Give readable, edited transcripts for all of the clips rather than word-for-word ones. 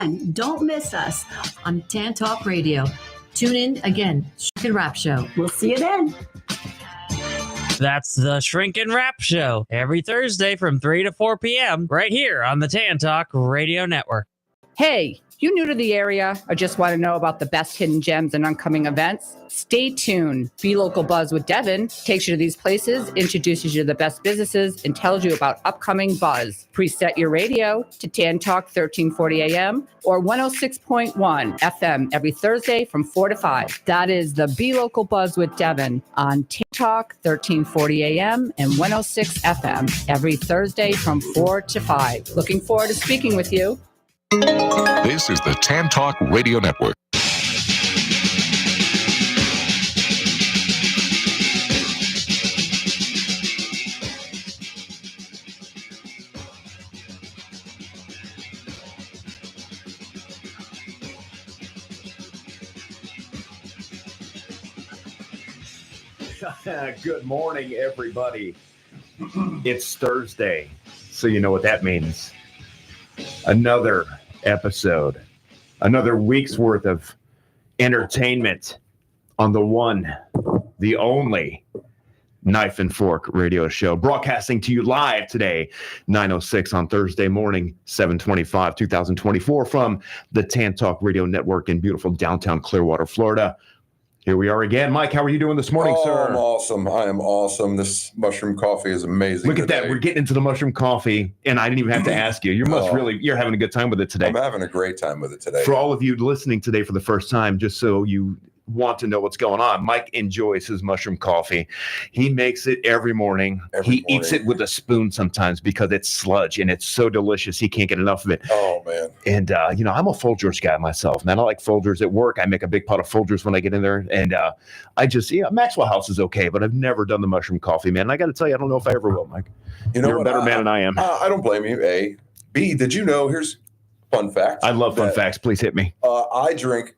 And don't miss us on Tan Talk Radio. Tune in again, Shrink and Wrap Show. We'll see you then. That's the Shrink and Wrap Show every Thursday from 3 to 4 p.m. right here on the Tan Talk Radio Network. Hey, you new to the area or just want to know about the best hidden gems and upcoming events? Stay tuned. Be Local Buzz with Devin takes you to these places, introduces you to the best businesses, and tells you about upcoming buzz. Preset your radio to Tan Talk 1340 AM or 106.1 FM every Thursday from 4 to 5. That is the Be Local Buzz with Devin on Tan Talk 1340 AM and 106 FM every Thursday from 4 to 5. Looking forward to speaking with you. This is the Tan Talk Radio Network. Good morning, everybody. It's Thursday, so you know what that means. Another episode, another week's worth of entertainment on the one, the only Knife and Fork radio show, broadcasting to you live today, 9:06 on Thursday morning, 7/25, 2024, from the Tan Talk Radio Network in beautiful downtown Clearwater, Florida. Here we are again. Mike, how are you doing this morning, sir? I'm awesome. I am awesome. This mushroom coffee is amazing. Look at that. We're getting into the mushroom coffee, and I didn't even have to ask you. You're having a good time with it today. I'm having a great time with it today. For all of you listening today for the first time, just so you want to know what's going on, Mike enjoys his mushroom coffee. He makes it every morning. He eats it with a spoon sometimes because it's sludge, and it's so delicious. He can't get enough of it. Oh, man. And, I'm a Folgers guy myself, man. I like Folgers at work. I make a big pot of Folgers when I get in there. And Maxwell House is okay, but I've never done the mushroom coffee, man. And I got to tell you, I don't know if I ever will, Mike. You're a better man than I am. I don't blame you, A. B, did you know, here's fun fact. I love fun facts. Please hit me. I drink...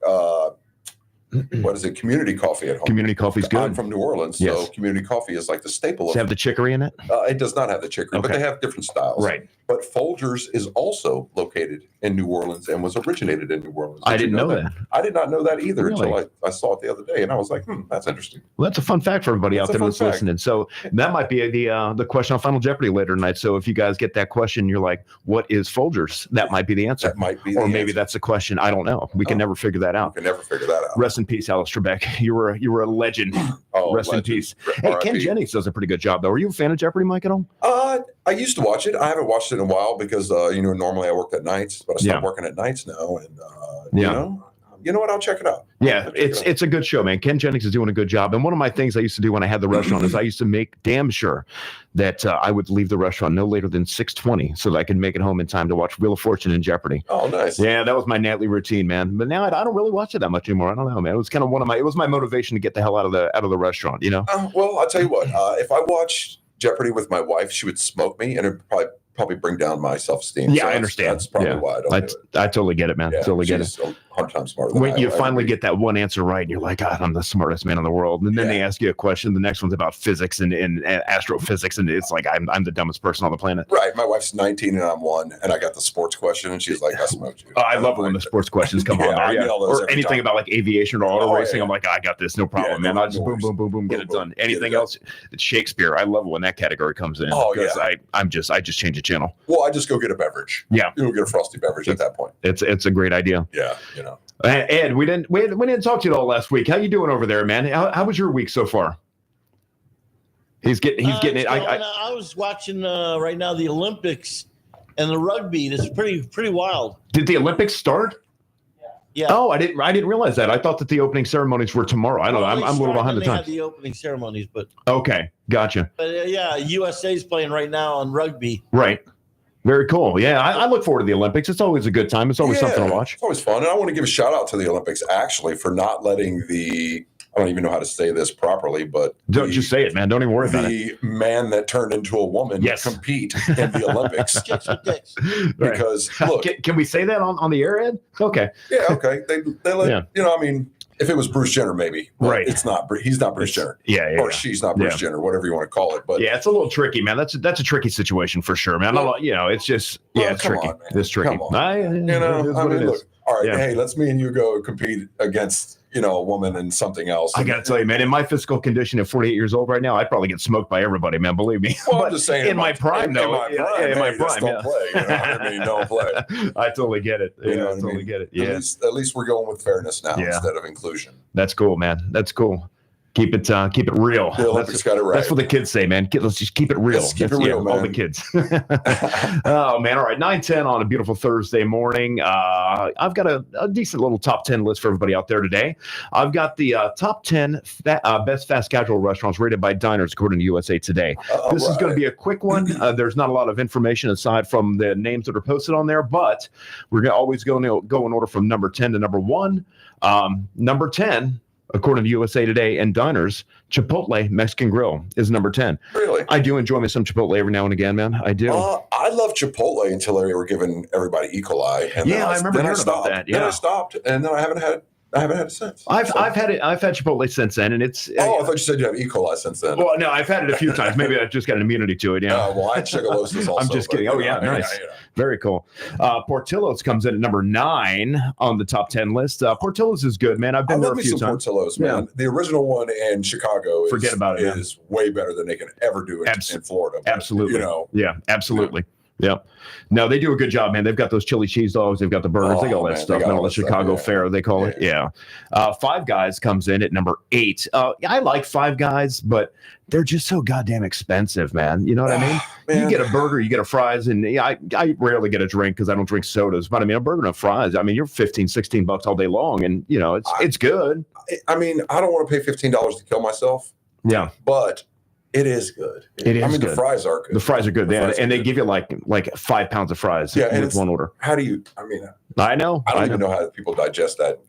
what is it? Community coffee at home. Community coffee's good. I'm from New Orleans, so community coffee is like the staple. Does it have the chicory in it? It does not have the chicory, but they have different styles. Right. But Folgers is also located in New Orleans and was originated in New Orleans. I didn't know that. I did not know that either Really? until I saw it the other day, and I was like, that's interesting. Well, that's a fun fact for everybody out there that's listening. So that might be the question on Final Jeopardy later tonight. So if you guys get that question, you're like, what is Folgers? That might be the answer. That might be or maybe that's the question. I don't know. We can never figure that out. We can never figure that out. Rest in peace, Alice Trebek. You were a legend. Rest in peace. Hey, Ken Jennings does a pretty good job, though. Are you a fan of Jeopardy, Mike, at all? I used to watch it. I haven't watched it in a while because, normally I worked at nights, but I stopped working at nights now. And, you know what? I'll check it out. Yeah, it's a good show, man. Ken Jennings is doing a good job. And one of my things I used to do when I had the restaurant is I used to make damn sure that I would leave the restaurant no later than 6:20 so that I could make it home in time to watch Wheel of Fortune and Jeopardy. Oh, nice. Yeah, that was my nightly routine, man. But now I don't really watch it that much anymore. I don't know, man. It was kind of it was my motivation to get the hell out of the restaurant, you know? Well, I'll tell you what. If I watched Jeopardy with my wife, she would smoke me, and it would probably bring down my self-esteem. Yeah, so I understand. That's probably why I don't do it. I totally get it, man. Yeah, totally get it. She's 100 times smarter than when I you am. finally get that one answer right, and you're like, God, I'm the smartest man in the world. And then they ask you a question. The next one's about physics and astrophysics. And it's like, I'm the dumbest person on the planet. Right. My wife's 19 and I'm 1. And I got the sports question. And she's like, I smoked you. Oh, I love it when the sports questions come on. I nail those or anything time. About like aviation or auto racing. Yeah. I'm like, I got this. No problem, man. I'll just boom, get it done. Anything else? It's Shakespeare. I love it when that category comes in. Oh, because I just change the channel. Well, I just go get a beverage. Yeah. You'll get a frosty beverage at that point. It's a great idea. Yeah. Ed, we didn't talk to you all last week. How you doing over there, man? How was your week so far? He's getting it. I was watching right now the Olympics and the rugby. It's pretty wild. Did the Olympics start? Yeah. Oh, I didn't realize that. I thought that the opening ceremonies were tomorrow. I don't know. I'm a little behind the times. Had the opening ceremonies, but okay, gotcha. But USA's playing right now on rugby. Right. Very cool. Yeah, I look forward to the Olympics. It's always a good time. It's always something to watch. It's always fun. And I want to give a shout out to the Olympics, actually, for not letting I don't even know how to say this properly, but don't just say it, man. Don't even worry about it. The man that turned into a woman compete in the Olympics. Because look, can we say that on the air, Ed? Okay. Yeah, okay. They let If it was Bruce Jenner, maybe. Right. It's not. He's not Bruce Jenner. Yeah. Or she's not Bruce Jenner, whatever you want to call it. But yeah, it's a little tricky, man. That's a tricky situation for sure, man. It's just it's tricky. On, it's tricky. Come on. Look. All right. Hey, let's me and you go compete against a woman and something else. I got to tell you, man, in my physical condition at 48 years old right now, I'd probably get smoked by everybody, man. Believe me. Well, I'm just saying. In my prime, though. In my prime, don't play. Don't play. I totally get it. I totally get it. Yeah. At least we're going with fairness now instead of inclusion. That's cool, man. That's cool. Keep it real. The Olympics got it right. That's what the kids say, man. Let's just keep it real. Let's keep it real, man. All the kids. Oh, man. All right. 9:10 on a beautiful Thursday morning. I've got a decent little top 10 list for everybody out there today. I've got the top 10 best fast casual restaurants rated by diners according to USA Today. This is going to be a quick one. There's not a lot of information aside from the names that are posted on there, but we're always going to go in order from number 10 to number 1. Number 10. According to USA Today and diners, Chipotle Mexican Grill is number 10. Really? I do enjoy me some Chipotle every now and again, man. I do. I love Chipotle until they were giving everybody E. coli. And I remember hearing about that. Yeah. Then I stopped, and then I haven't had it since. I've had Chipotle since then, and it's. I thought you said you have E. coli since then. Well, no, I've had it a few times. Maybe I just got an immunity to it. Yeah. Well, I had chicolosis also. I'm just kidding. Oh yeah, nice. Very cool. Portillo's comes in at number 9 on the top 10 list. Portillo's is good, man. I've been there a few times. Portillo's, man. The original one in Chicago is way better than they can ever do it in Florida. But, absolutely. Yeah, absolutely. Yeah. No, they do a good job, man. They've got those chili cheese dogs. They've got the burgers. They got all that stuff. The Chicago fare, they call it. Yeah. Five Guys comes in at number 8. I like Five Guys, but they're just so goddamn expensive, man. You know what I mean? You get a burger, you get a fries, and I rarely get a drink because I don't drink sodas. But I mean, a burger and a fries, I mean, you're $15-$16 all day long, and it's good. I mean, I don't want to pay $15 to kill myself. Yeah. But it is good. It is. I mean, good. the fries are good. The fries are good. They give you like 5 pounds of fries with one order. How do you? I mean, I know. I don't even know how people digest that.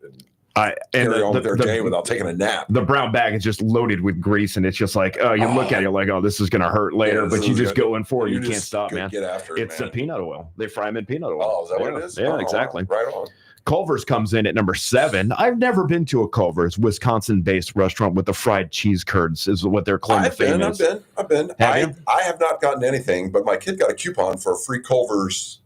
And carry on their day without taking a nap. The brown bag is just loaded with grease, and it's just like, you look at it, you're like, oh, this is gonna hurt later, but you just go in for it. You can't stop, man. Get after it. It's a peanut oil. They fry them in peanut oil. Oh, is that what it is? Yeah, exactly. Right on. Culver's comes in at number 7. I've never been to a Culver's, Wisconsin-based restaurant with the fried cheese curds, is what their claim to fame is. I've been. I have not gotten anything, but my kid got a coupon for a free Culver's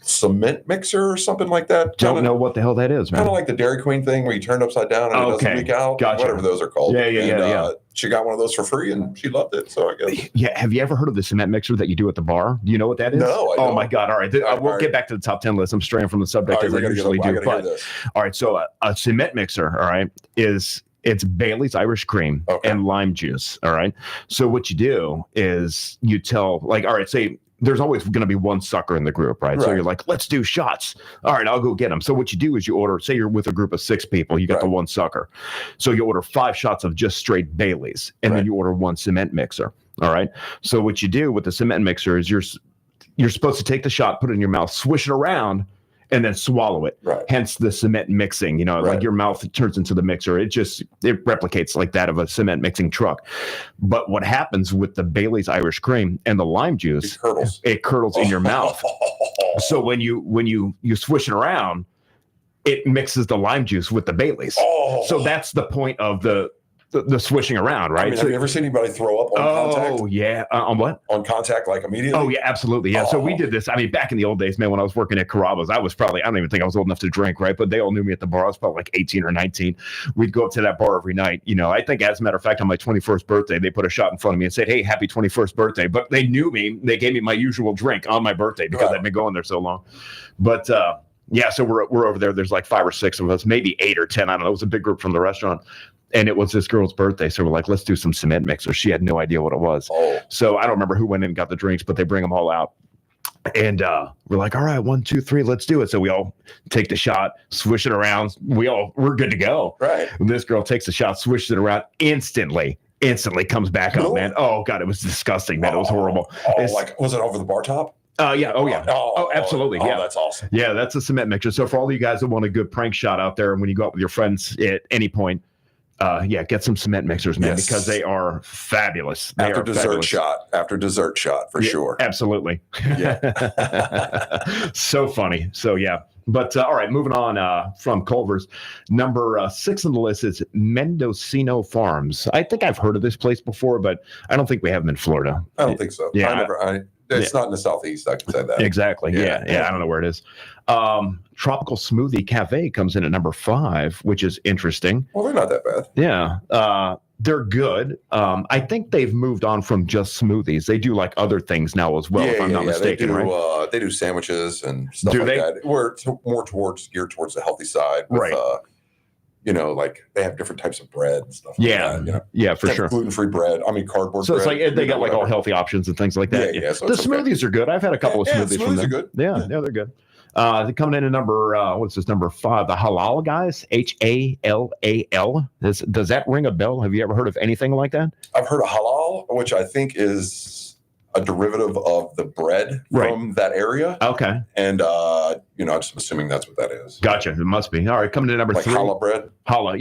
cement mixer or something like that. Don't know what the hell that is, man. Kind of like the Dairy Queen thing where you turn it upside down and it doesn't leak out. Gotcha. Whatever those are called. Yeah. She got one of those for free and she loved it. So I guess. Yeah. Have you ever heard of the cement mixer that you do at the bar? Do you know what that is? No. Oh my God. All right. We'll get back to the top 10 list. I'm straying from the subject as I usually do. But all right. So a cement mixer, all right, it's Bailey's Irish cream and lime juice. All right. So what you do is you tell, like, all right, say there's always going to be one sucker in the group, right? So you're like, let's do shots. All right, I'll go get them. So what you do is you order, say you're with a group of 6 people, you got the one sucker. So you order 5 shots of just straight Bailey's, and then you order 1 cement mixer. All right. So what you do with the cement mixer is you're supposed to take the shot, put it in your mouth, swish it around, and then swallow it. Right. Hence the cement mixing, like your mouth turns into the mixer. It replicates like that of a cement mixing truck. But what happens with the Bailey's Irish cream and the lime juice, it curdles in your mouth. So when you swish it around, it mixes the lime juice with the Bailey's. So that's the point of the swishing around, right? I mean, have you ever seen anybody throw up on contact? Oh, yeah. On what? On contact, like immediately? Oh, yeah, absolutely. Yeah. So we did this. I mean, back in the old days, man, when I was working at Carrabba's, I don't even think I was old enough to drink, right? But they all knew me at the bar. I was probably like 18 or 19. We'd go up to that bar every night. I think, as a matter of fact, on my 21st birthday, they put a shot in front of me and said, hey, happy 21st birthday. But they knew me. They gave me my usual drink on my birthday because I'd been going there so long. But, yeah, so we're over there. There's like 5 or 6 of us, maybe 8 or 10. I don't know. It was a big group from the restaurant. And it was this girl's birthday. So we're like, let's do some cement mixer. She had no idea what it was. So I don't remember who went in and got the drinks, but they bring them all out. And we're like, all right, 1, 2, 3, let's do it. So we all take the shot, swish it around. We're good to go. Right. And this girl takes the shot, swishes it around instantly comes back up, man. Oh, God, it was disgusting, man. It was horrible. Was it over the bar top? Yeah. Oh, yeah. Oh, absolutely. Yeah. That's awesome. Yeah, that's a cement mixer. So for all you guys that want a good prank shot out there, when you go out with your friends at any point, get some cement mixers, man, because they are fabulous. After dessert shot, for sure. Absolutely. Yeah. So funny. So yeah, But all right, moving on from Culver's. Number 6 on the list is Mendocino Farms. I think I've heard of this place before, but I don't think we have them in Florida. I don't think so. Yeah. It's not in the Southeast, I can say that. Exactly. Yeah. I don't know where it is. Tropical Smoothie Cafe comes in at number 5, which is interesting. Well, they're not that bad. Yeah. They're good. I think they've moved on from just smoothies. They do like other things now as well, if I'm not mistaken. They do, right? They do sandwiches and stuff like that. We're more geared towards the healthy side. With, right. Like they have different types of bread and stuff like that. Yeah, for sure. Gluten-free bread. I mean, cardboard so bread. So it's like they got like all healthy options and things like that. Yeah. So the smoothies are good. I've had a couple of smoothies from them. Are good. Yeah, they're good. They're coming in at number, number 5? The Halal Guys, Hallal. Does that ring a bell? Have you ever heard of anything like that? I've heard of halal, which I think is a derivative of the bread from that area. Okay. And, I'm just assuming that's what that is. Gotcha. It must be. All right. Coming in at number 3. Challah bread? Challah.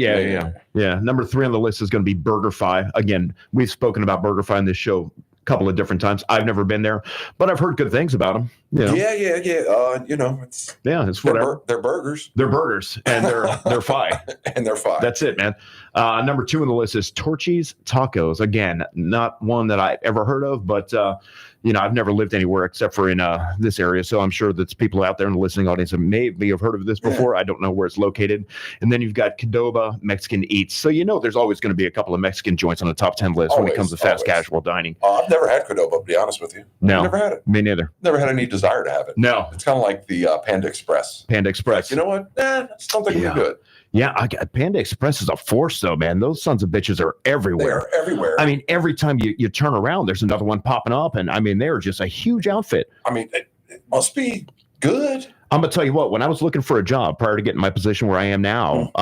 Yeah. Number 3 on the list is going to be BurgerFi. Again, we've spoken about BurgerFi in this show couple of different times. I've never been there, but I've heard good things about them. Yeah. It's whatever. They're burgers. They're burgers, and they're fi. And they're fi. That's it, man. Number 2 on the list is Torchy's Tacos. Again, not one that I've ever heard of, but I've never lived anywhere except for in this area, so I'm sure that people out there in the listening audience maybe have heard of this before. I don't know where it's located. And then you've got Qdoba Mexican Eats. So there's always going to be a couple of Mexican joints on the top 10 list when it comes to fast casual dining. I've never had Qdoba, to be honest with you. No. I've never had it. Me neither. Never had any desire to have it. No. It's kind of like the Panda Express. Panda Express. You know what? I don't think we're good. Yeah, Panda Express is a force, though, man. Those sons of bitches are everywhere. They are everywhere. I mean, every time you turn around, there's another one popping up, and I mean, they're just a huge outfit. I mean, it must be good. I'm gonna tell you what. When I was looking for a job prior to getting my position where I am now,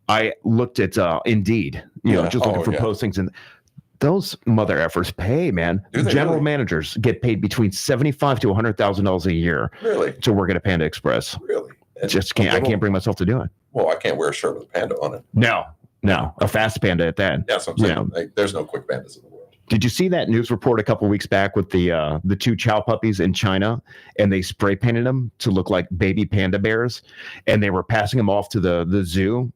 I looked at Indeed. Just looking for postings, and those mother effers pay, man. General managers get paid between $75,000 to $100,000 a year. Really? To work at a Panda Express. Really? I can't bring myself to do it. Well, I can't wear a shirt with a panda on it. No, a fast panda at that. That's what I'm saying. There's no quick pandas in the world. Did you see that news report a couple of weeks back with the 2 chow puppies in China, and they spray painted them to look like baby panda bears, and they were passing them off to the zoo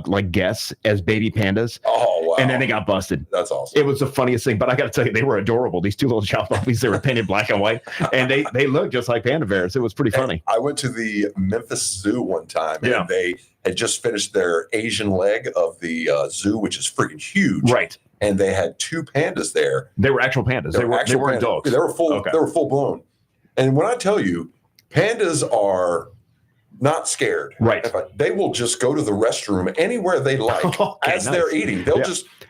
like guests as baby pandas. Oh, wow. And then they got busted. That's awesome. It was the funniest thing, but I got to tell you, they were adorable. These 2 little chow puppies, they were painted black and white, and they looked just like panda bears. It was pretty funny. I went to the Memphis Zoo one time, and they had just finished their Asian leg of the zoo, which is freaking huge. Right. And they had 2 pandas there. They were actual pandas. They weren't dogs. They were full. Okay. They were full blown. And when I tell you, pandas are not scared. Right. They will just go to the restroom anywhere they like as they're eating.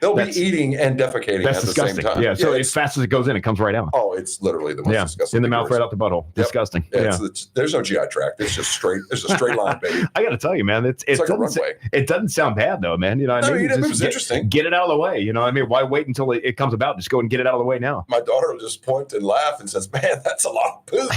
They'll be eating and defecating at the same time. Yeah. So as fast as it goes in, it comes right out. Oh, it's literally the most disgusting. In the mouth, right out the butthole. Yep. Disgusting. Yeah. There's no GI tract. It's just straight. There's a straight line, baby. I got to tell you, man, it's like a runway. It doesn't sound bad though, man. You know what I mean? It was interesting. Get it out of the way. You know what I mean? Why wait until it comes about? Just go and get it out of the way now. My daughter will just point and laugh and says, "Man, that's a lot of poop."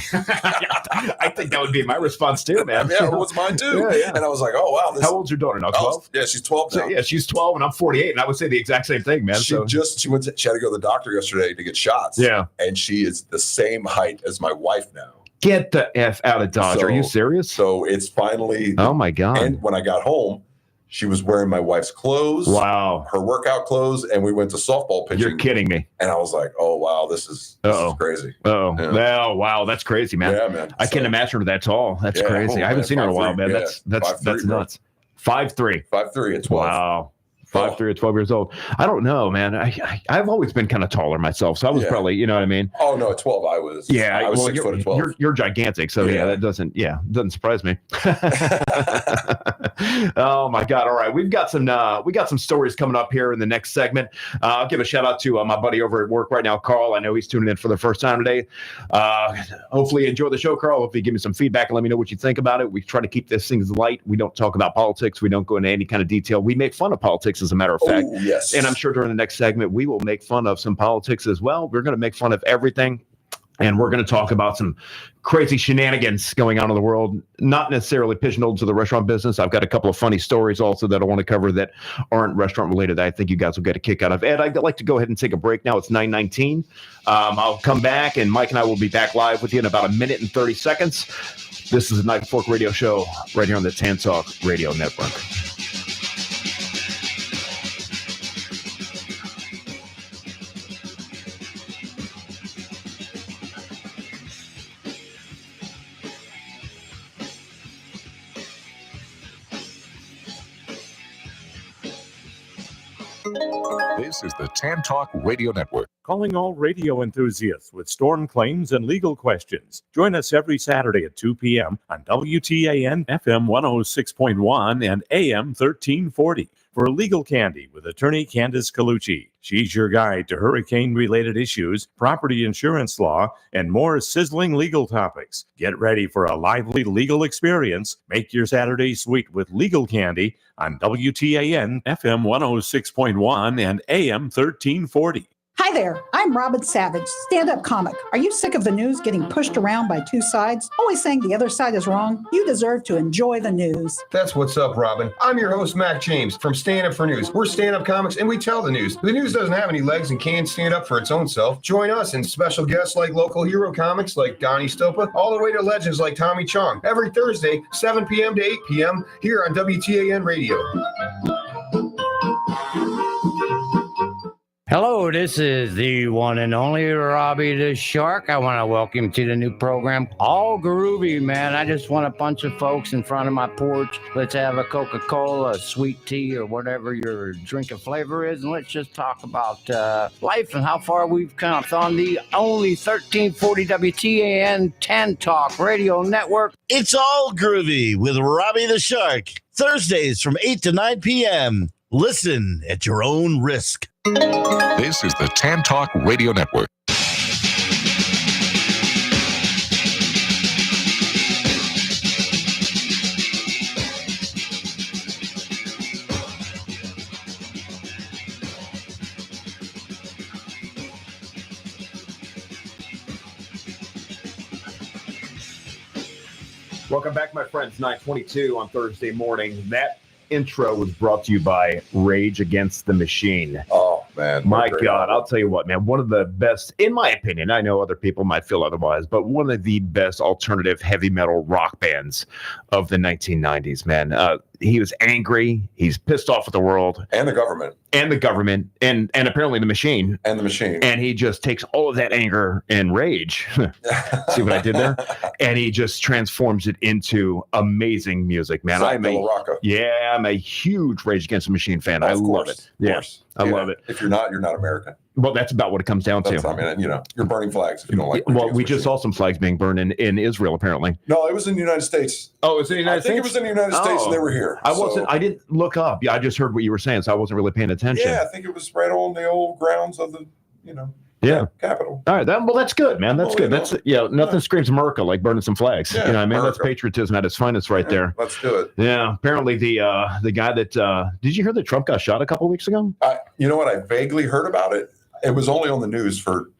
I think that would be my response too, man. Yeah, it was mine too. Yeah. And I was like, "Oh wow." How old's your daughter now? 12? Yeah, she's 12 now. So, she's 12 and I'm 48, and I would say the exact same thing, man. She had to go to the doctor yesterday to get shots. Yeah. And she is the same height as my wife now. Get the F out of Dodge. Are you serious? So it's finally. Oh my God. And when I got home, she was wearing my wife's clothes. Wow. Her workout clothes, and we went to softball pitching. You're kidding me. And I was like, "Oh wow, this is crazy." Oh, well, wow, that's crazy, man. Yeah, man. I can't imagine her that tall. That's crazy. I haven't seen her in a while, man. That's nuts. 5'3". 5'3" at 12. Wow. 5'3" at 12 years old. I don't know, man. I've always been kind of taller myself, so I was probably, you know what I mean? Oh no, at 12 I was. Yeah, I was 6 foot at 12. You're gigantic, so that doesn't surprise me. Oh my God! All right, we got some stories coming up here in the next segment. I'll give a shout out to my buddy over at work right now, Carl. I know he's tuning in for the first time today. Hopefully you enjoy the show, Carl. Hopefully you give me some feedback and let me know what you think about it. We try to keep this things light. We don't talk about politics. We don't go into any kind of detail. We make fun of politics, as a matter of fact. Oh, yes. And I'm sure during the next segment we will make fun of some politics as well. We're going to make fun of everything. And we're going to talk about some crazy shenanigans going on in the world, not necessarily pigeonholed to the restaurant business. I've got a couple of funny stories also that I want to cover that aren't restaurant related that I think you guys will get a kick out of. Ed, I'd like to go ahead and take a break now. It's 9:19. I'll come back, and Mike and I will be back live with you in about a minute and 30 seconds. This is the Night Fork Radio Show right here on the Tan Talk Radio Network. This is the Tan Talk Radio Network. Calling all radio enthusiasts with storm claims and legal questions. Join us every Saturday at 2 p.m. on WTAN FM 106.1 and AM 1340 for Legal Candy with attorney Candace Colucci. She's your guide to hurricane-related issues, property insurance law, and more sizzling legal topics. Get ready for a lively legal experience. Make your Saturday sweet with Legal Candy on WTAN FM 106.1 and AM 1340. Hi there, I'm Robin Savage, stand-up comic. Are you sick of the news getting pushed around by two sides, always saying the other side is wrong? You deserve to enjoy the news. That's what's up, Robin. I'm your host, Mac James, from Stand Up for News. We're stand-up comics, and we tell the news. The news doesn't have any legs and can't stand up for its own self. Join us and special guests like local hero comics like Donnie Stopa, all the way to legends like Tommy Chong, every Thursday, 7 p.m. to 8 p.m. here on WTAN Radio. Hello, this is the one and only Robbie the Shark. I want to welcome you to the new program, All Groovy, man. I just want a bunch of folks in front of my porch. Let's have a Coca-Cola, a sweet tea, or whatever your drink of flavor is, and let's just talk about life and how far we've come on the only 1340 WTAN Tan Talk Radio Network. It's All Groovy with Robbie the Shark, Thursdays from 8 to 9 p.m. Listen at your own risk. This is the Tan Talk Radio Network. Welcome back, my friends. 9:22 on Thursday morning. That intro was brought to you by Rage Against the Machine. Oh, man. My God, I'll tell you what, man. One of the best, in my opinion, I know other people might feel otherwise, but one of the best alternative heavy metal rock bands of the 1990s, man. He was angry. He's pissed off at the world. And the government. And apparently the machine. And the machine. And he just takes all of that anger and rage. See what I did there? And he just transforms it into amazing music, man. I'm a huge Rage Against the Machine fan. I love it. Yes, I love it. If you're not American. Well, that's about what it comes down to. I mean, you're burning flags if you don't like. Well, we just saw some flags being burned in Israel, apparently. No, it was in the United States. Oh, it was in the United States? I think it was in the United States, and they were here. I didn't look up. Yeah, I just heard what you were saying, so I wasn't really paying attention. Yeah, I think it was right on the old grounds of the, Capitol. All right, that's good, man. That's good. That's nothing screams America like burning some flags. Yeah, you know what I mean? America. That's patriotism at its finest right there. Let's do it. Yeah, apparently the guy that did you hear that Trump got shot a couple weeks ago? You know what? I vaguely heard about it. It was only on the news for,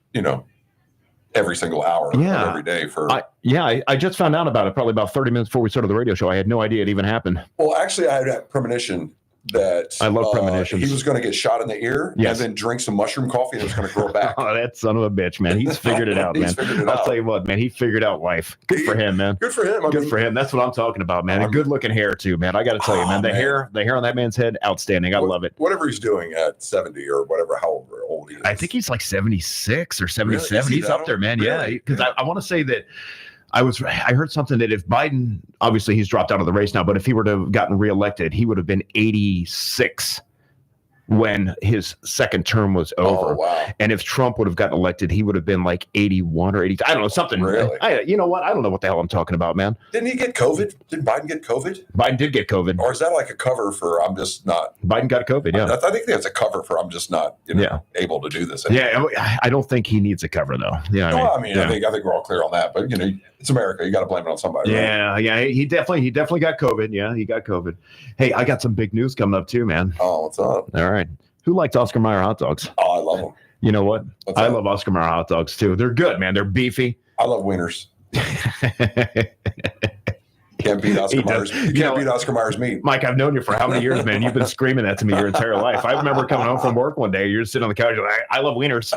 every single hour every day for. I just found out about it probably about 30 minutes before we started the radio show. I had no idea it even happened. Well, actually, I had a premonition that I love premonitions. He was going to get shot in the ear and then drink some mushroom coffee and it was going to grow back. Oh, that son of a bitch, man. He's figured it out, man. I'll tell you what, man. He figured out life. Good for him, man. Good for him. Good for him. That's what I'm talking about, man. And good looking hair too, man. I got to tell you, man. The hair on that man's head, outstanding. I love it. Whatever he's doing at 70 or whatever, how old he is. I think he's like 76 or 77. Really? He's up there, man. Really? Yeah, because I want to say that I heard something that if Biden, obviously he's dropped out of the race now, but if he were to have gotten reelected, he would have been 86 when his second term was over. Oh, wow. And if Trump would have gotten elected, he would have been like 81 or 80. I don't know, something. Really? You know what? I don't know what the hell I'm talking about, man. Didn't he get COVID? Did Biden get COVID? Biden did get COVID. Or is that like a cover for I'm just not? Biden got COVID, yeah. I think that's a cover for I'm just not able to do this anymore. Yeah, I don't think he needs a cover, though. Yeah, I think we're all clear on that. But, it's America. You got to blame it on somebody. Yeah, right? Yeah. He definitely got COVID. Yeah, he got COVID. Hey, I got some big news coming up too, man. Oh, what's up? All right. Who liked Oscar Mayer hot dogs? Oh, I love them. You know what? I love Oscar Mayer hot dogs too. They're good, man. They're beefy. I love wieners. Can't beat Oscar Mayer's. You can't beat Oscar Mayer's meat. Mike, I've known you for how many years, man? You've been screaming that to me your entire life. I remember coming home from work one day. You're sitting on the couch. You're like, I love wieners.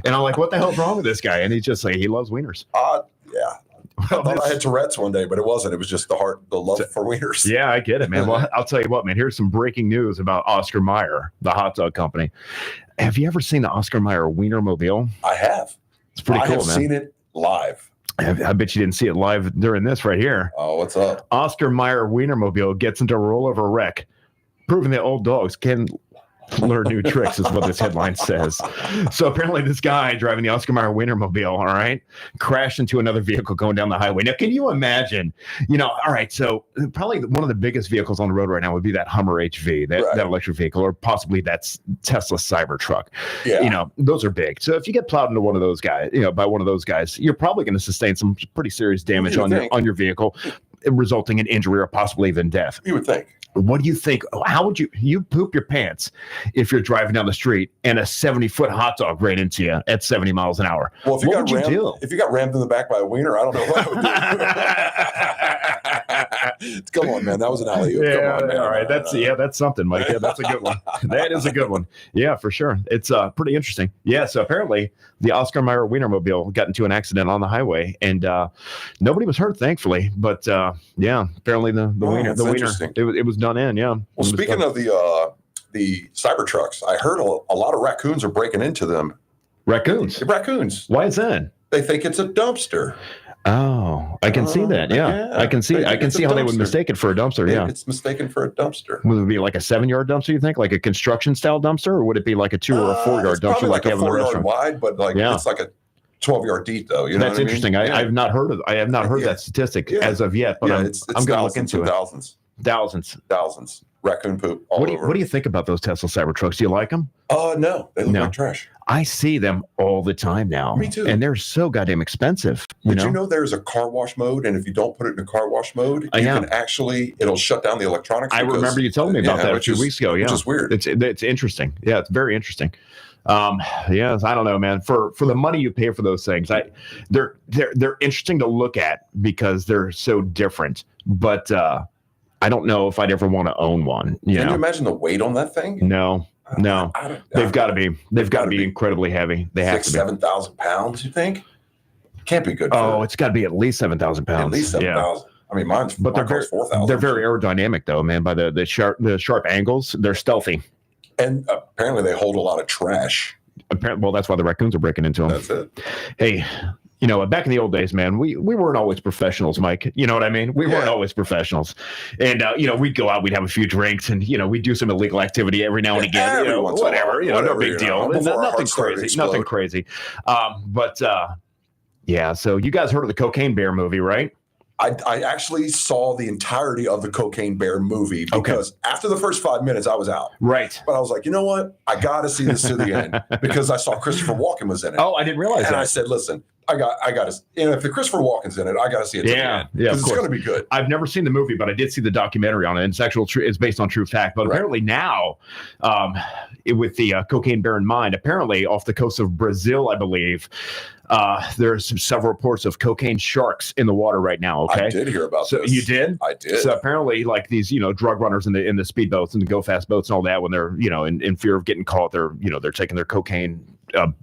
And I'm like, what the hell's wrong with this guy? And he's just like, he loves wieners. Yeah. I thought I had Tourette's one day, but it wasn't. It was just the love for wieners. Yeah, I get it, man. Well, I'll tell you what, man. Here's some breaking news about Oscar Mayer, the hot dog company. Have you ever seen the Oscar Mayer Wienermobile? I have. It's pretty cool, man. I have seen it live. I bet you didn't see it live during this right here. Oh, what's up? Oscar Mayer Wienermobile gets into a rollover wreck, proving that old dogs can learn new tricks, is what this headline says. So apparently this guy driving the Oscar Mayer Wienermobile, all right, crashed into another vehicle going down the highway. Now, can you imagine, all right, so probably one of the biggest vehicles on the road right now would be that Hummer HV, that electric vehicle, or possibly that's Tesla Cybertruck. Yeah. Those are big. So if you get plowed into one of those guys, by one of those guys, you're probably going to sustain some pretty serious damage on your vehicle, resulting in injury or possibly even death. You would think. What do you think? How would you poop your pants if you're driving down the street and a 70-foot hot dog ran into you at 70 miles an hour? Well, if you got rammed in the back by a wiener, I don't know what I would do. Come on, man. That was an alley-oop. Yeah, Come on, man. all right. That's something, Mike. Yeah, that's a good one. That is a good one. Yeah, for sure. It's pretty interesting. Yeah, so apparently the Oscar Mayer Wienermobile got into an accident on the highway, and nobody was hurt, thankfully. But apparently the wiener, it was done in. Yeah. Well, speaking of the Cybertrucks, I heard a lot of raccoons are breaking into them. Raccoons. Why is that? They think it's a dumpster. Oh, I can see that. Yeah, I can see. I can see how they would mistake it for a dumpster. Yeah, it's mistaken for a dumpster. Would it be like a 7-yard dumpster? You think, like a construction style dumpster, or would it be like a 2 or a 4-yard dumpster, like you have in the restaurant? Wide, but it's like a 12-yard deep, though. You know, that's interesting. I have not heard that statistic as of yet, but I'm going to look into it. Thousands. Raccoon poop all over. What do you think about those Tesla Cybertrucks? Do you like them? No, they look like trash. I see them all the time now. Me too. And they're so goddamn expensive. You know there's a car wash mode, and if you don't put it in a car wash mode, it'll shut down the electronics. I remember you telling me about that a few weeks ago. Yeah, which is weird. It's interesting. Yeah, it's very interesting. I don't know, man. For the money you pay for those things, they're interesting to look at because they're so different. But I don't know if I'd ever want to own one. Can you imagine the weight on that thing? No. They've got to be incredibly heavy. They have to be 7,000 pounds. You think? Can't be good. It's got to be at least 7,000 pounds. At least 7,000. I mean, mine costs 4,000. They're very aerodynamic, though, man. By the sharp angles, they're stealthy. And apparently, they hold a lot of trash. Well, that's why the raccoons are breaking into them. That's it. Hey. Back in the old days, man, we weren't always professionals, Mike. You know what I mean? We weren't always professionals. And, we'd go out, we'd have a few drinks, and, we'd do some illegal activity every now and again. Whatever. No big deal. Nothing crazy. So you guys heard of the Cocaine Bear movie, right? I actually saw the entirety of the Cocaine Bear movie because after the first 5 minutes, I was out. Right. But I was like, you know what? I got to see this to the end because I saw Christopher Walken was in it. Oh, I didn't realize that. And I said, listen, I got to, if the Christopher Walken's in it, I got to see it to the end. Yeah, it's going to be good. I've never seen the movie, but I did see the documentary on it. And it's based on true fact. But apparently now, with the Cocaine Bear in mind, apparently off the coast of Brazil, I believe, there's several reports of cocaine sharks in the water right now. Okay, I did hear about this. You did? I did. So apparently, like these, drug runners in the speedboats and the go fast boats and all that, when they're, in fear of getting caught, they're taking their cocaine.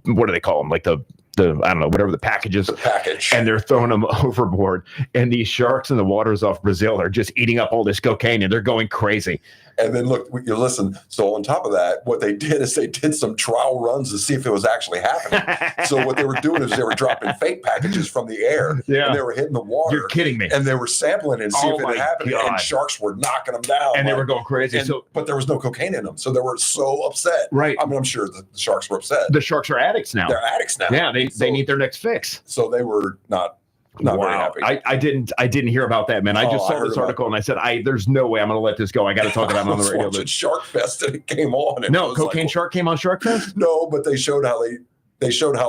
What do they call them? Like the I don't know, whatever the package is. The package. And they're throwing them overboard. And these sharks in the waters off Brazil are just eating up all this cocaine, and they're going crazy. And then look, you listen. So on top of that, what they did is they did some trial runs to see if it was actually happening. So what they were doing is they were dropping fake packages from the air, and they were hitting the water. You're kidding me. And they were sampling it and see if it happened. And sharks were knocking them down. And they were going crazy. But there was no cocaine in them, so they were so upset. Right. I mean, I'm sure the sharks were upset. The sharks are addicts now. They're addicts now. Yeah, they need their next fix. So they were not very happy. I didn't hear about that, man. I just saw this article and I said, there's no way I'm going to let this go. I got to talk about it on the radio. I was watching Shark Fest and it came on. And no, Cocaine Shark came on Shark Fest? No, but they showed how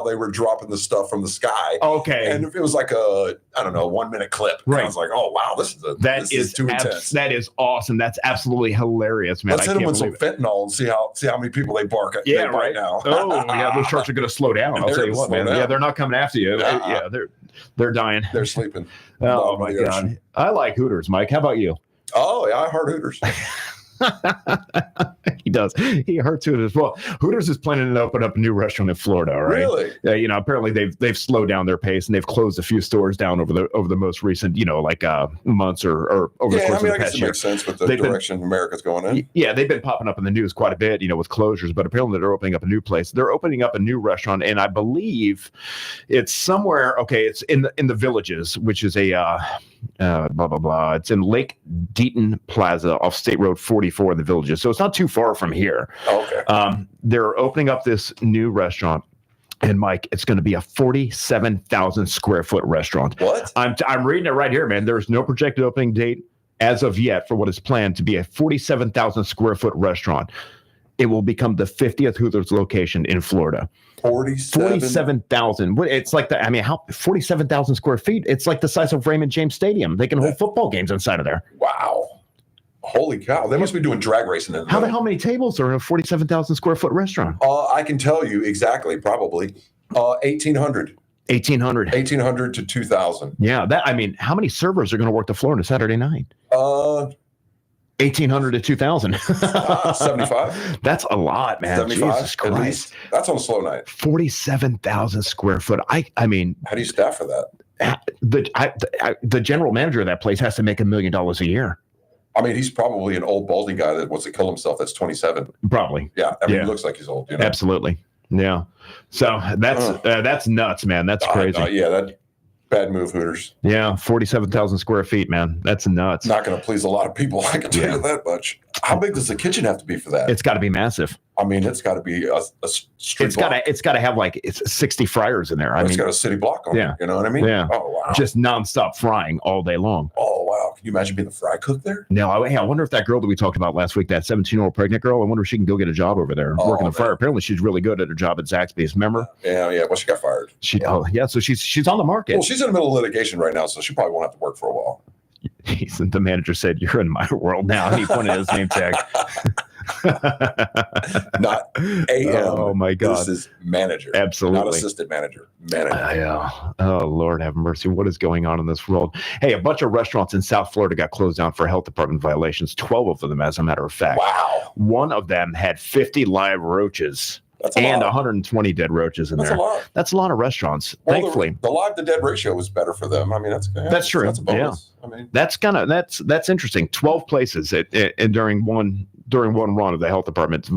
they were dropping the stuff from the sky. Okay. And it was like a 1 minute clip. Right. And I was like, oh, wow, this is too intense. That is awesome. That's absolutely hilarious, man. Let's hit them with some fentanyl and see how many people they bark at right now. Oh, yeah, those sharks are going to slow down. I'll tell you what, man. Yeah, they're not coming after you. Yeah, they're dying. They're sleeping. Oh, my God. I like Hooters, Mike. How about you? Oh, yeah, I heard Hooters. He does. He hurts it as well. Hooters is planning to open up a new restaurant in Florida. Right? Really? Apparently they've slowed down their pace and they've closed a few stores down over the most recent, months or over the course of the past year. I guess it makes sense with the direction America's going in. Yeah, they've been popping up in the news quite a bit, with closures. But apparently they're opening up a new place. They're opening up a new restaurant, and I believe it's somewhere. Okay, it's in the Villages, which is a blah blah blah. It's in Lake Deaton Plaza off State Road 44 in the Villages, so it's not too far from here. Oh, okay. They're opening up this new restaurant, and Mike, it's going to be a 47,000 square foot restaurant. What? I'm reading it right here, man. There's no projected opening date as of yet for what is planned to be a 47,000 square foot restaurant. It will become the 50th Hooters location in Florida. 47,000. It's like 47,000 square feet. It's like the size of Raymond James Stadium. They can hold football games inside of there. Wow. Holy cow. They must be doing drag racing in there. How many tables are in a 47,000 square foot restaurant? I can tell you exactly, probably 1,800. 1,800 to 2,000. Yeah. How many servers are going to work the floor on a Saturday night? 1,800 to 2,000. 75. That's a lot, man. 75. Jesus Christ. That's on a slow night. 47,000 square foot. I mean, how do you staff for that? The general manager of that place has to make $1 million a year. I mean, he's probably an old balding guy that wants to kill himself. That's 27. Probably. Yeah. He looks like he's old. Absolutely. Yeah. So that's nuts, man. That's crazy. That bad move, Hooters. Yeah. 47,000 square feet, man. That's nuts. Not going to please a lot of people. I can tell you that much. How big does the kitchen have to be for that? It's got to be massive. I mean, it's got to be a street block. It's got to have it's 60 fryers in there. It's got a city block on it. You know what I mean? Yeah. Oh, wow. Just nonstop frying all day long. Oh, wow. Can you imagine being the fry cook there? No, I wonder if that girl that we talked about last week, that 17-year-old pregnant girl, I wonder if she can go get a job over there working the fryer. Apparently, she's really good at her job at Zaxby's. Remember? Yeah. Well, she got fired. So she's on the market. Well, she's in the middle of litigation right now, so she probably won't have to work for a while. The manager said, "You're in my world now." And he pointed at his name tag. Not AM. Oh my God! This is manager. Absolutely, not assistant manager. Manager. Yeah. Oh Lord, have mercy! What is going on in this world? Hey, a bunch of restaurants in South Florida got closed down for health department violations. 12 of them, as a matter of fact. Wow. One of them had 50 live roaches. And 120 dead roaches in there. That's a lot. That's a lot of restaurants. Well, Thankfully, the live to dead ratio was better for them. I mean, that's true. That's a bonus. Yeah. I mean, that's interesting. 12 places during one run of the health department's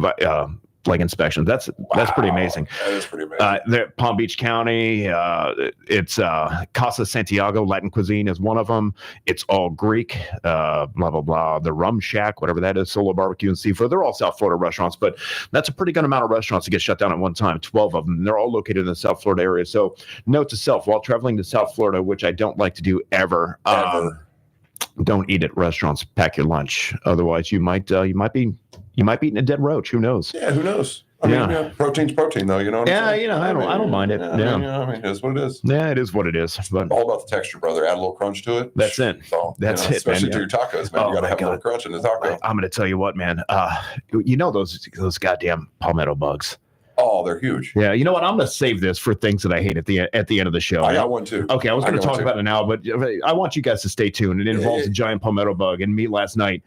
inspections. That's pretty amazing. That is pretty amazing. Palm Beach County. It's Casa Santiago Latin cuisine is one of them. It's all Greek. Blah blah blah. The Rum Shack, whatever that is, Solo Barbecue and Seafood. They're all South Florida restaurants, but that's a pretty good amount of restaurants to get shut down at one time. 12 of them. They're all located in the South Florida area. So, note to self: while traveling to South Florida, which I don't like to do ever. Don't eat at restaurants. Pack your lunch. Otherwise, you might be eating a dead roach. Who knows? Yeah, who knows? I mean, protein's protein, though. You know what I'm saying? I don't mind it. I mean, it's what it is. Yeah, it is what it is. But all about the texture, brother. Add a little crunch to it. That's it. That's it, especially man. to your tacos, man. You got to have a little crunch in the taco. I'm going to tell you what, man. Those goddamn palmetto bugs. Oh, they're huge. Yeah, you know what? I'm going to save this for things that I hate at the end of the show. I got one too. Okay, I was going to talk about it now, but I want you guys to stay tuned. It involves a giant palmetto bug and me last night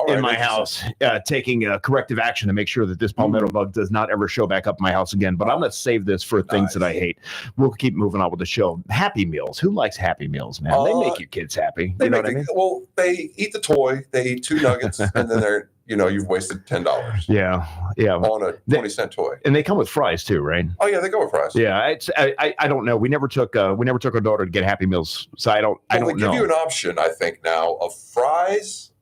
in my house taking corrective action to make sure that this palmetto bug does not ever show back up in my house again. But I'm going to save this for things that I hate. We'll keep moving on with the show. Happy Meals. Who likes Happy Meals, man? They make your kids happy. You know what I mean? Well, they eat the toy. They eat 2 nuggets, and then they're you've wasted $10. Yeah. On a 20-cent toy. And they come with fries too, right? Oh yeah, they go with fries. Yeah, I don't know. We never took our daughter to get Happy Meals, so I don't know. They give you an option, I think, now of fries,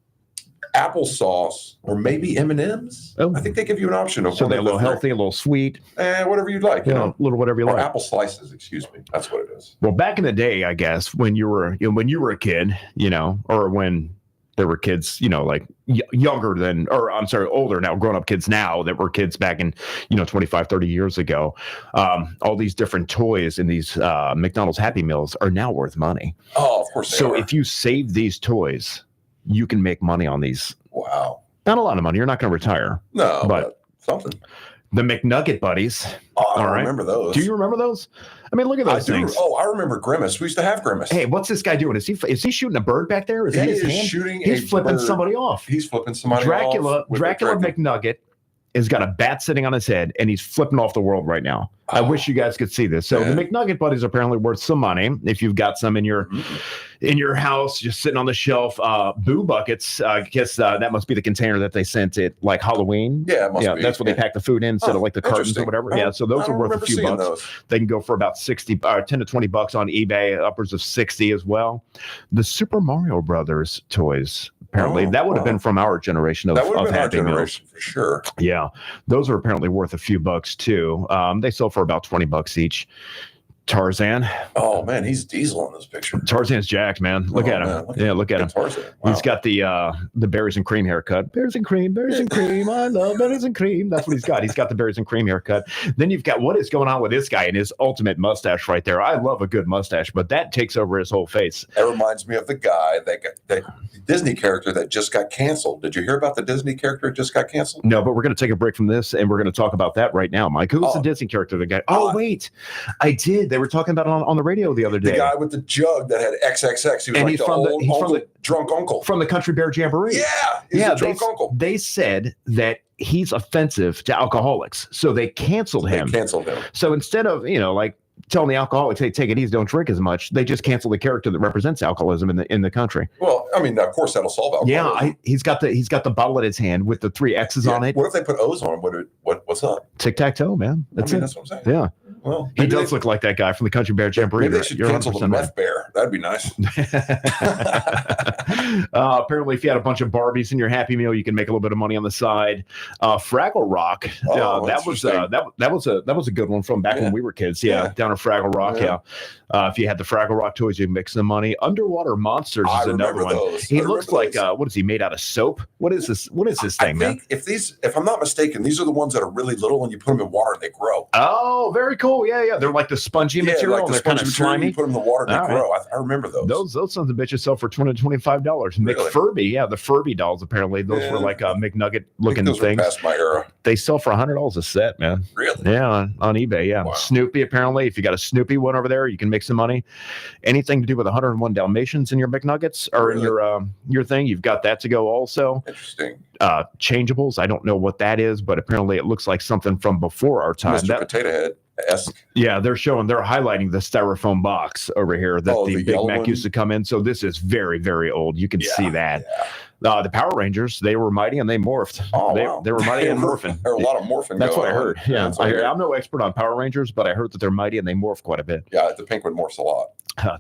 applesauce, or maybe M&Ms. I think they give you an option of. So they're a little healthy, a little sweet, whatever you'd like. You know, a little whatever you like. Apple slices, excuse me. That's what it is. Well, back in the day, I guess when you were a kid, or when there were kids, older now, grown-up kids now that were kids back in, 25, 30 years ago. All these different toys in these McDonald's Happy Meals are now worth money. Oh, of course they are. So if you save these toys, you can make money on these. Wow. Not a lot of money. You're not going to retire. No, but something. The McNugget buddies. Oh, I don't remember those. Do you remember those? I mean, look at those things. I remember Grimace. We used to have Grimace. Hey, what's this guy doing? Is he shooting a bird back there? Is that his hand? He's flipping somebody off. He's flipping somebody off. Dracula McNugget has got a bat sitting on his head, and he's flipping off the world right now. I wish you guys could see this. So the McNugget buddies are apparently worth some money. If you've got some in your house, just sitting on the shelf, Boo Buckets. I guess that must be the container that they sent at like Halloween. Yeah, it must be. That's what they pack the food in instead of like the cartons or whatever. Yeah, so those are worth a few bucks. Those. They can go for about 10 to $20 on eBay, upwards of 60 as well. The Super Mario Brothers toys. Apparently, that would have been from our generation of Happy Meals for sure. Yeah, those are apparently worth a few bucks too. They sell for about $20 each. Tarzan. Oh man, he's Diesel in this picture. Tarzan's jacked, man. Look at him. Look at him. Tarzan. Wow. He's got the berries and cream haircut. Berries and cream. I love berries and cream. That's what he's got. He's got the berries and cream haircut. Then you've got what is going on with this guy and his ultimate mustache right there. I love a good mustache, but that takes over his whole face. It reminds me of the guy that Disney character that just got canceled. Did you hear about the Disney character that just got canceled? No, but we're going to take a break from this and we're going to talk about that right now, Mike. Who was the Disney character? The guy. Oh, wait. I did. They were talking about it on the radio the other day. The guy with the jug that had XXX. He was the drunk uncle. From the Country Bear Jamboree. Yeah, the drunk uncle. They said that he's offensive to alcoholics, so they canceled him. So instead of, like, telling the alcoholics, hey, take it easy, don't drink as much, they just cancel the character that represents alcoholism in the country. Well, I mean, of course that'll solve alcoholism. Yeah, he's got the bottle in his hand with the 3 X's on it. What if they put O's on? What's up? Tic-tac-toe, man. That's what I'm saying. Yeah. Well, he does look like that guy from the Country Bear Jamboree. Maybe they should cancel the meth bear. That'd be nice. Apparently, if you had a bunch of Barbies in your Happy Meal, you can make a little bit of money on the side. Fraggle Rock. That was a good one from back when we were kids. Yeah, down at Fraggle Rock. Yeah. If you had the Fraggle Rock toys, you make some money. Underwater Monsters is another one. He looks like what is he made out of soap? What is this? What is this thing, man? If I'm not mistaken, these are the ones that are really little, and you put them in water and they grow. Oh, very cool. Yeah. They're like the spongy material. Like they're kind of slimy. You put them in the water and they grow. I remember those. Those sons of bitches sell for $20 to $25. Really? McFurby, the Furby dolls. Apparently, those were like McNugget looking things. Were past my era. They sell for $100 a set, man. Really? Yeah, on eBay. Yeah. Wow. Snoopy. Apparently, if you got a Snoopy one over there, you can make some money. Anything to do with 101 Dalmatians in your McNuggets or in your thing, you've got that to go also. Interesting. Changeables. I don't know what that is, but apparently it looks like something from before our time. Mr. Potato Head-esque. Yeah, they're highlighting the styrofoam box over here that the Big Mac used to come in. So this is very, very old. You can see that. The Power Rangers, they were mighty and they morphed. They were mighty and morphing. There were a lot of morphing. That's what I heard. Yeah, I'm no expert on Power Rangers, but I heard that they're mighty and they morph quite a bit. Yeah, the pink one morphs a lot.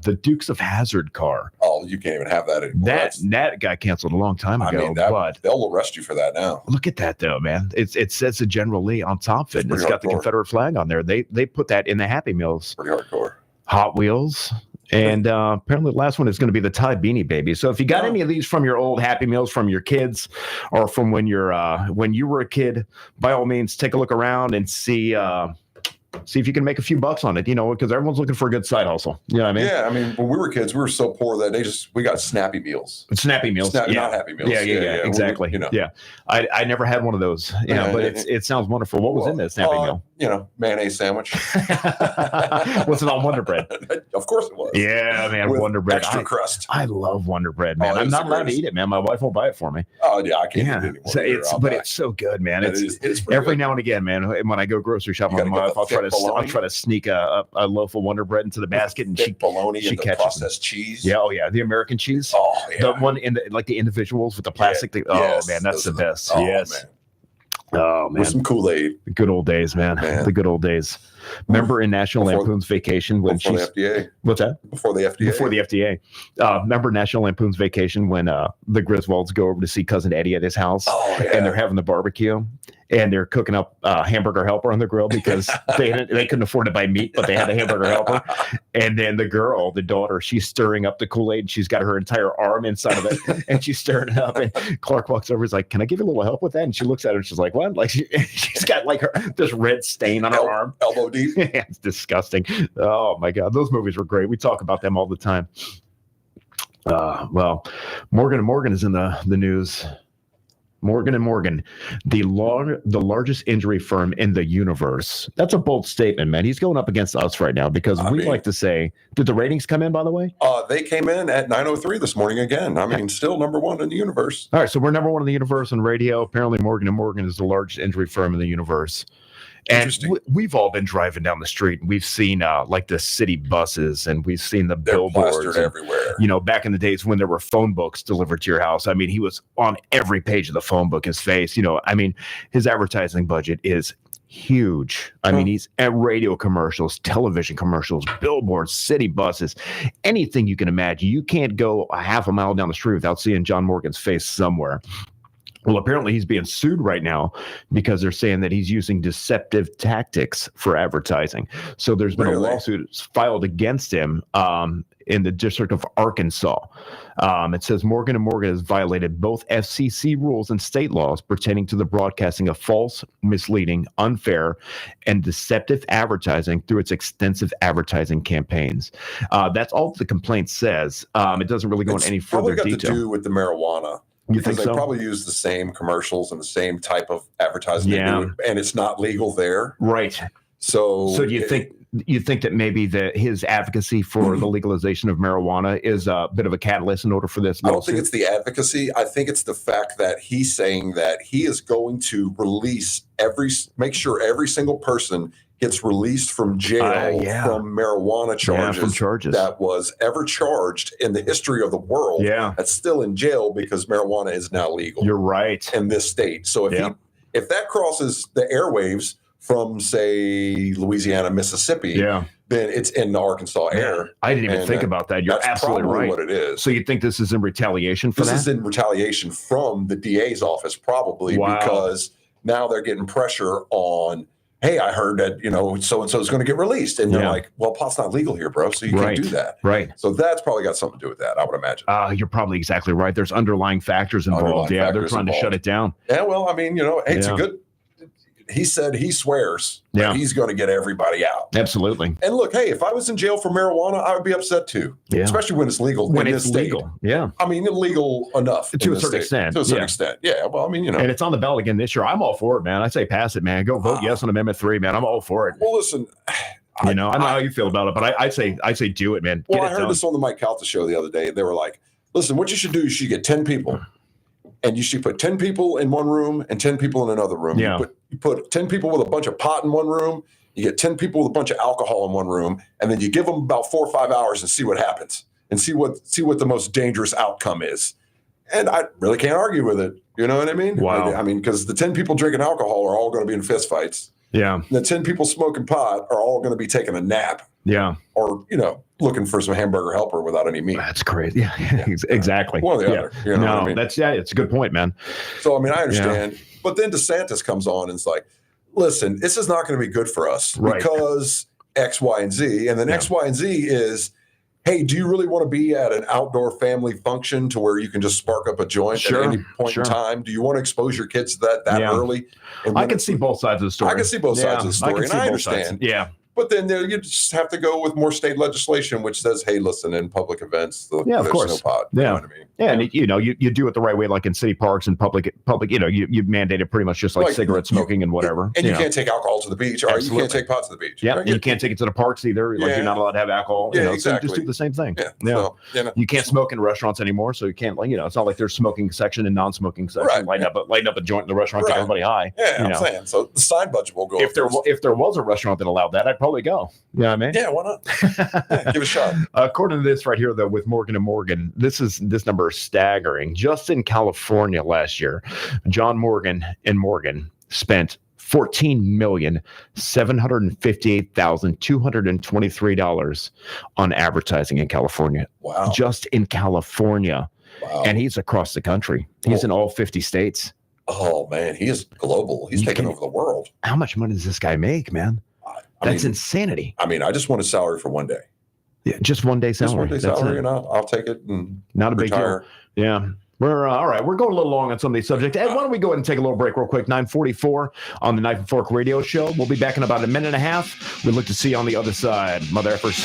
The Dukes of Hazzard car. Oh, you can't even have that anymore. That got canceled a long time ago. I mean, they'll arrest you for that now. Look at that though, man. It says the General Lee on top of it. It's got the Confederate flag on there. They put that in the Happy Meals. Pretty hardcore. Hot Wheels. And apparently the last one is going to be the Ty Beanie Baby. So if you got any of these from your old Happy Meals, from your kids, or from when you were a kid, by all means, take a look around and see if you can make a few bucks on it, because everyone's looking for a good side hustle. You know what I mean? Yeah, I mean, when we were kids, we were so poor that we got Snappy Meals. Snappy Meals. Not Happy Meals. Yeah, exactly. Yeah. I never had one of those, but it sounds wonderful. What was in that Snappy Meal? Mayonnaise sandwich. Was it on Wonder Bread? Of course it was. Yeah, man, with Wonder Bread. Extra crust. I love Wonder Bread, man. I'm not allowed to eat it, man. My wife won't buy it for me. Oh, yeah, I can't eat it anymore. It's so good, man. It's every now and again, man. When I go grocery shopping with my wife, I'll try to sneak a loaf of Wonder Bread into the basket, and she bologna and the processed cheese. Yeah, the American cheese. Oh, yeah. The one in the individuals with the plastic thing. Oh man, that's the best. Oh, yes. Man. Oh man, with some Kool-Aid. The good old days, man. The good old days. Remember in National Lampoon's Vacation when before the FDA? What's that? Before the FDA. Before the FDA. Remember National Lampoon's Vacation when the Griswolds go over to see Cousin Eddie at his house, and they're having the barbecue, and they're cooking up hamburger helper on the grill because they couldn't afford to buy meat, but they had a hamburger helper. And then the daughter, she's stirring up the Kool-Aid. She's got her entire arm inside of it, and she's stirring it up. And Clark walks over. He's like, "Can I give you a little help with that?" And she looks at her, and she's like, "What?" Like she's got like this red stain on her arm, elbow deep. Yeah, it's disgusting. Oh my God, those movies were great. We talk about them all the time. Well, Morgan & Morgan is in the news. Morgan & Morgan, the largest injury firm in the universe. That's a bold statement, man. He's going up against us right now because we like to say, did the ratings come in, by the way? They came in at 903 this morning again. I mean, still number one in the universe. All right, so we're number one in the universe on radio. Apparently, Morgan & Morgan is the largest injury firm in the universe. And we've all been driving down the street, and we've seen like the city buses, and we've seen the billboards plastered everywhere. You know, back in the days when there were phone books delivered to your house, I mean, he was on every page of the phone book, his face. You know, I mean, his advertising budget is huge. I mean, he's at radio commercials, television commercials, billboards, city buses, anything you can imagine. You can't go a half a mile down the street without seeing John Morgan's face somewhere. Well, apparently he's being sued right now because they're saying that he's using deceptive tactics for advertising. So there's been a lawsuit filed against him in the District of Arkansas. It says Morgan & Morgan has violated both FCC rules and state laws pertaining to the broadcasting of false, misleading, unfair, and deceptive advertising through its extensive advertising campaigns. That's all the complaint says. It doesn't really go into any further detail. Probably got to do with the marijuana. Because they probably use the same commercials and the same type of advertising they do, and it's not legal there. Right. So do you think that maybe his advocacy for the legalization of marijuana is a bit of a catalyst in order for this lawsuit? I don't think it's the advocacy. I think it's the fact that he's saying that he is going to make sure every single person gets released from jail from marijuana charges, that was ever charged in the history of the world. Yeah. That's still in jail because marijuana is now legal. You're right. In this state. So if that crosses the airwaves from, say, Louisiana, Mississippi, then it's in the Arkansas air. I didn't even think about that. You're absolutely right. What it is. So you think this is in retaliation for that? This is in retaliation from the DA's office, probably, because now they're getting pressure on, hey, I heard that, so-and-so is going to get released. And you're like, well, pot's not legal here, bro, so you can't do that. Right. So that's probably got something to do with that, I would imagine. You're probably exactly right. There's underlying factors involved. They're trying to shut it down. Yeah, well, I mean, hey, it's a good... He said he swears that he's going to get everybody out. Absolutely. And look, hey, if I was in jail for marijuana, I would be upset too. Yeah. Especially when it's legal in this state. Yeah. I mean, illegal enough. To a certain extent. To a certain extent. Yeah. Well, I mean, And it's on the ballot again this year. I'm all for it, man. I say pass it, man. Go vote yes on Amendment 3, man. I'm all for it. Well, listen. I don't know how you feel about it, but I say do it, man. Well, I heard this on the Mike Calta show the other day. They were like, listen, what you should do is you get 10 people. And you should put 10 people in one room and 10 people in another room. Yeah. You put 10 people with a bunch of pot in one room. You get 10 people with a bunch of alcohol in one room. And then you give them about 4 or 5 hours and see what happens and see what the most dangerous outcome is. And I really can't argue with it. You know what I mean? Wow. I mean, because the 10 people drinking alcohol are all going to be in fistfights. Yeah. And the 10 people smoking pot are all going to be taking a nap. Yeah. Or, looking for some hamburger helper without any meat. That's crazy. Yeah. Exactly. One or the other. You know what I mean? It's a good point, man. So, I mean, I understand. Yeah. But then DeSantis comes on and it's like, listen, this is not going to be good for us because X, Y, and Z. And then X, Y, and Z is, hey, do you really want to be at an outdoor family function to where you can just spark up a joint at any point in time? Do you want to expose your kids to that early? And I can see both sides of the story. I can see both sides of the story. And I understand. Yeah. But then you just have to go with more state legislation, which says, "Hey, listen, in public events, of course, no pot." Yeah, you know what I mean? Yeah, and you do it the right way, like in city parks and public. You mandate it pretty much just like cigarette smoking and whatever. And you can't take alcohol to the beach, or you can't take pot to the beach. Yeah, and you can't take it to the parks either. Like you're not allowed to have alcohol. Yeah, exactly. So you just do the same thing. Yeah. So, you can't smoke in restaurants anymore, so you can't. It's not like there's smoking section and non-smoking section. Lighting up a joint in the restaurant, get everybody high. Yeah, I'm saying. So the sign budget will go. If there was a restaurant that allowed that, I'd probably go. You know what I mean? Yeah, why not? Give it a shot. According to this right here, though, with Morgan & Morgan, this number is staggering. Just in California last year, John Morgan & Morgan spent $14,758,223 on advertising in California. Wow. Just in California. Wow. And he's across the country. He's in all 50 states. Oh, man. He is global. He's taking over the world. How much money does this guy make, man? That's insanity. I mean, I just want a salary for one day. Yeah, just one day salary. Just one day salary, and I'll take it and not a retire. Big deal. Yeah. We're all right. We're going a little long on some of these subjects. Ed, why don't we go ahead and take a little break real quick? 9:44 on the Knife and Fork Radio Show. We'll be back in about a minute and a half. We look to see you on the other side, mother effers.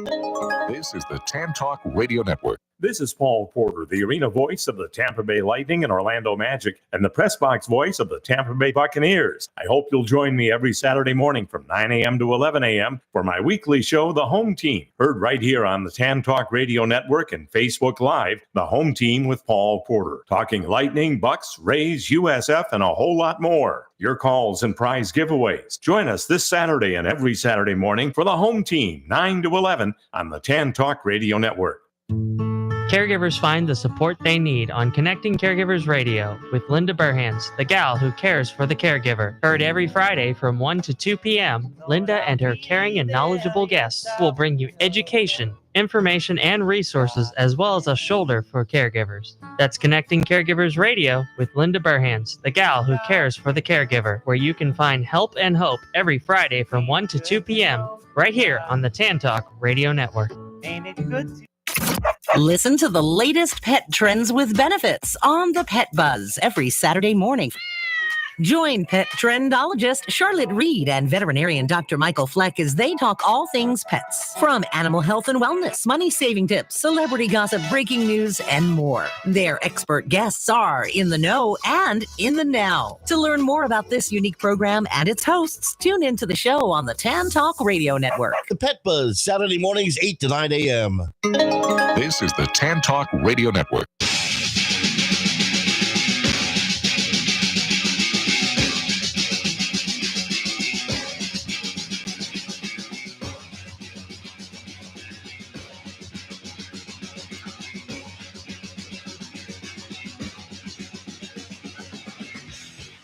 This is the Tan Talk Radio Network. This is Paul Porter, the arena voice of the Tampa Bay Lightning and Orlando Magic, and the press box voice of the Tampa Bay Buccaneers. I hope you'll join me every Saturday morning from 9 a.m. to 11 a.m. for my weekly show, The Home Team, heard right here on the Tan Talk Radio Network and Facebook Live, The Home Team with Paul Porter, talking Lightning, Bucks, Rays, USF, and a whole lot more. Your calls and prize giveaways. Join us this Saturday and every Saturday morning for The Home Team, 9 to 11 on the Tan Talk Radio Network. Caregivers find the support they need on Connecting Caregivers Radio with Linda Burhans, the gal who cares for the caregiver. Heard every Friday from 1 to 2 p.m., Linda and her caring and knowledgeable guests will bring you education, information, and resources, as well as a shoulder for caregivers. That's Connecting Caregivers Radio with Linda Burhans, the gal who cares for the caregiver, where you can find help and hope every Friday from 1 to 2 p.m. right here on the Tan Talk Radio Network. Ain't it good? Listen to the latest pet trends with benefits on the Pet Buzz every Saturday morning. Join pet trendologist Charlotte Reed and veterinarian Dr. Michael Fleck as they talk all things pets. From animal health and wellness, money-saving tips, celebrity gossip, breaking news, and more. Their expert guests are in the know and in the now. To learn more about this unique program and its hosts, tune into the show on the Tan Talk Radio Network. The Pet Buzz, Saturday mornings, 8 to 9 a.m. This is the Tan Talk Radio Network.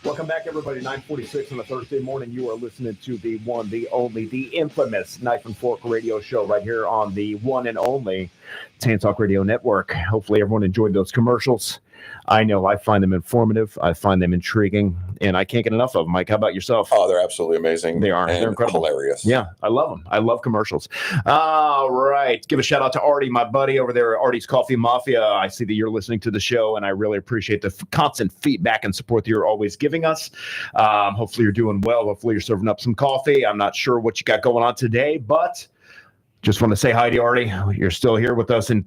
Welcome back, everybody. 9:46 on a Thursday morning. You are listening to the one, the only, the infamous Knife and Fork Radio Show right here on the one and only Tan Talk Radio Network. Hopefully everyone enjoyed those commercials. I know I find them informative. I find them intriguing, and I can't get enough of them. Mike, how about yourself? Oh, they're absolutely amazing. They are. And they're incredible. Hilarious. Yeah, I love them. I love commercials. All right. Give a shout out to Artie, my buddy over there, Artie's Coffee Mafia. I see that you're listening to the show, and I really appreciate the constant feedback and support that you're always giving us. Hopefully you're doing well. Hopefully you're serving up some coffee. I'm not sure what you got going on today, but just want to say hi to Artie. You're still here with us in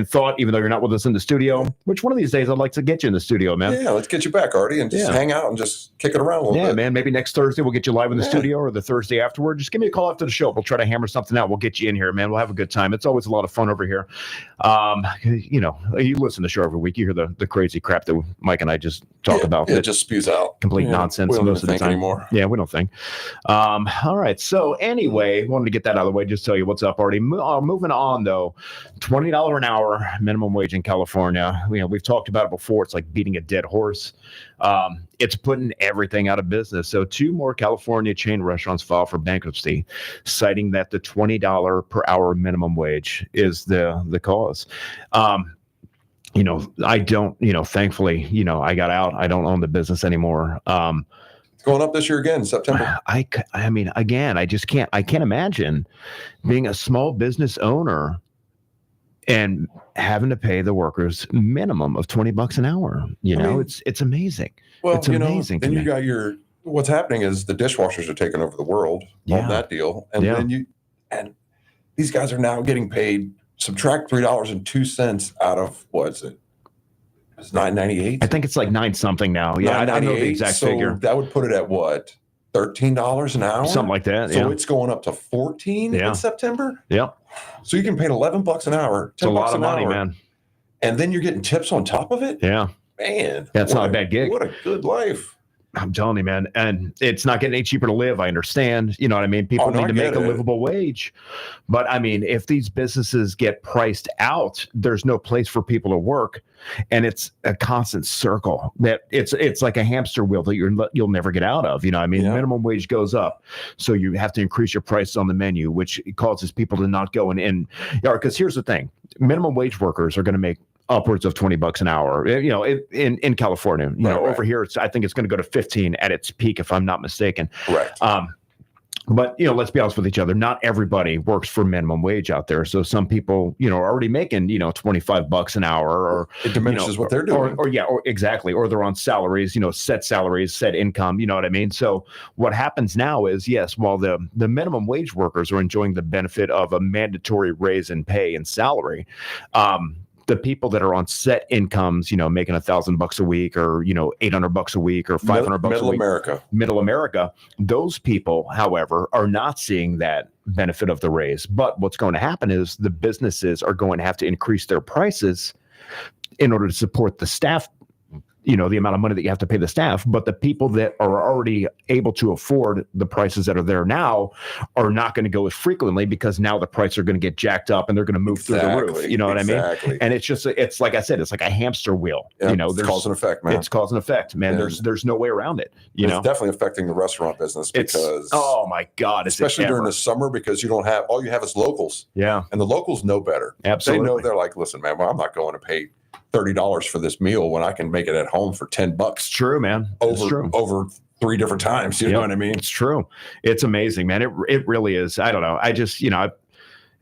thought, even though you're not with us in the studio. Which one of these days I'd like to get you in the studio, man. Yeah, let's get you back, Artie, and just hang out and just kick it around a little bit. Yeah, man. Maybe next Thursday we'll get you live in the studio, or the Thursday afterward. Just give me a call after the show. We'll try to hammer something out. We'll get you in here, man. We'll have a good time. It's always a lot of fun over here. You know, you listen to the show every week. You hear the crazy crap that Mike and I just talk about. It just spews out. Complete nonsense we don't most of the think time. Anymore. Yeah, we don't think. All right. So anyway, wanted to get that out of the way. Just tell you what's up, Artie. Moving on, though, $20 an hour minimum wage in California. You know, we've talked about it before. It's like beating a dead horse. It's putting everything out of business. So 2 more California chain restaurants filed for bankruptcy, citing that the $20 per hour minimum wage is the cause. You know, I don't, you know, thankfully, you know, I got out. I don't own the business anymore. Going up this year again, September. I mean, again, I can't imagine being a small business owner and having to pay the workers minimum of $20 an hour. You know, it's amazing. Well, it's amazing. Then you got what's happening is the dishwashers are taking over the world on that deal. And then these guys are now getting paid, subtract $3.02 out of, what is it? It's $9.98. I think it's like 9 something now. Yeah, I don't know the exact figure. That would put it at what? $13 an hour? Something like that. So it's going up to $14 in September? Yeah. So you can pay $11 an hour. It's a lot of money, man. And then you're getting tips on top of it? Yeah. Man. That's not a bad gig. What a good life. I'm telling you, man. And it's not getting any cheaper to live. I understand. You know what I mean? People need to make a livable wage. But I mean, if these businesses get priced out, there's no place for people to work. And it's a constant circle that it's like a hamster wheel that you'll never get out of. You know what I mean? Minimum wage goes up. So you have to increase your prices on the menu, which causes people to not go in. Because here's the thing. Minimum wage workers are going to make upwards of $20 an hour, you know, in California, you know, over here, I think it's going to go to 15 at its peak, if I'm not mistaken. Right. But, let's be honest with each other. Not everybody works for minimum wage out there. So some people, are already making, $25 an hour, or it diminishes what they're doing. Or exactly. Or they're on salaries, set salaries, set income. You know what I mean? So what happens now is, yes, while the minimum wage workers are enjoying the benefit of a mandatory raise in pay and salary, the people that are on set incomes, making $1,000 a week, or $800 a week, or $500 a week, middle America, those people, however, are not seeing that benefit of the raise. But what's going to happen is the businesses are going to have to increase their prices in order to support the staff, the amount of money that you have to pay the staff. But the people that are already able to afford the prices that are there now are not going to go as frequently, because now the prices are going to get jacked up and they're going to move through the roof. You know what I mean? And it's like I said, it's like a hamster wheel. It's cause and effect, man. It's cause and effect, man. And there's no way around it. It's definitely affecting the restaurant business, because oh my God, especially during the summer, because all you have is locals. Yeah. And the locals know better. Absolutely. They know, they're like, listen, man, I'm not going to pay $30 for this meal when I can make it at home for $10. True, man. Over 3 different times. You know what I mean? It's true. It's amazing, man. It really is. I don't know. I just,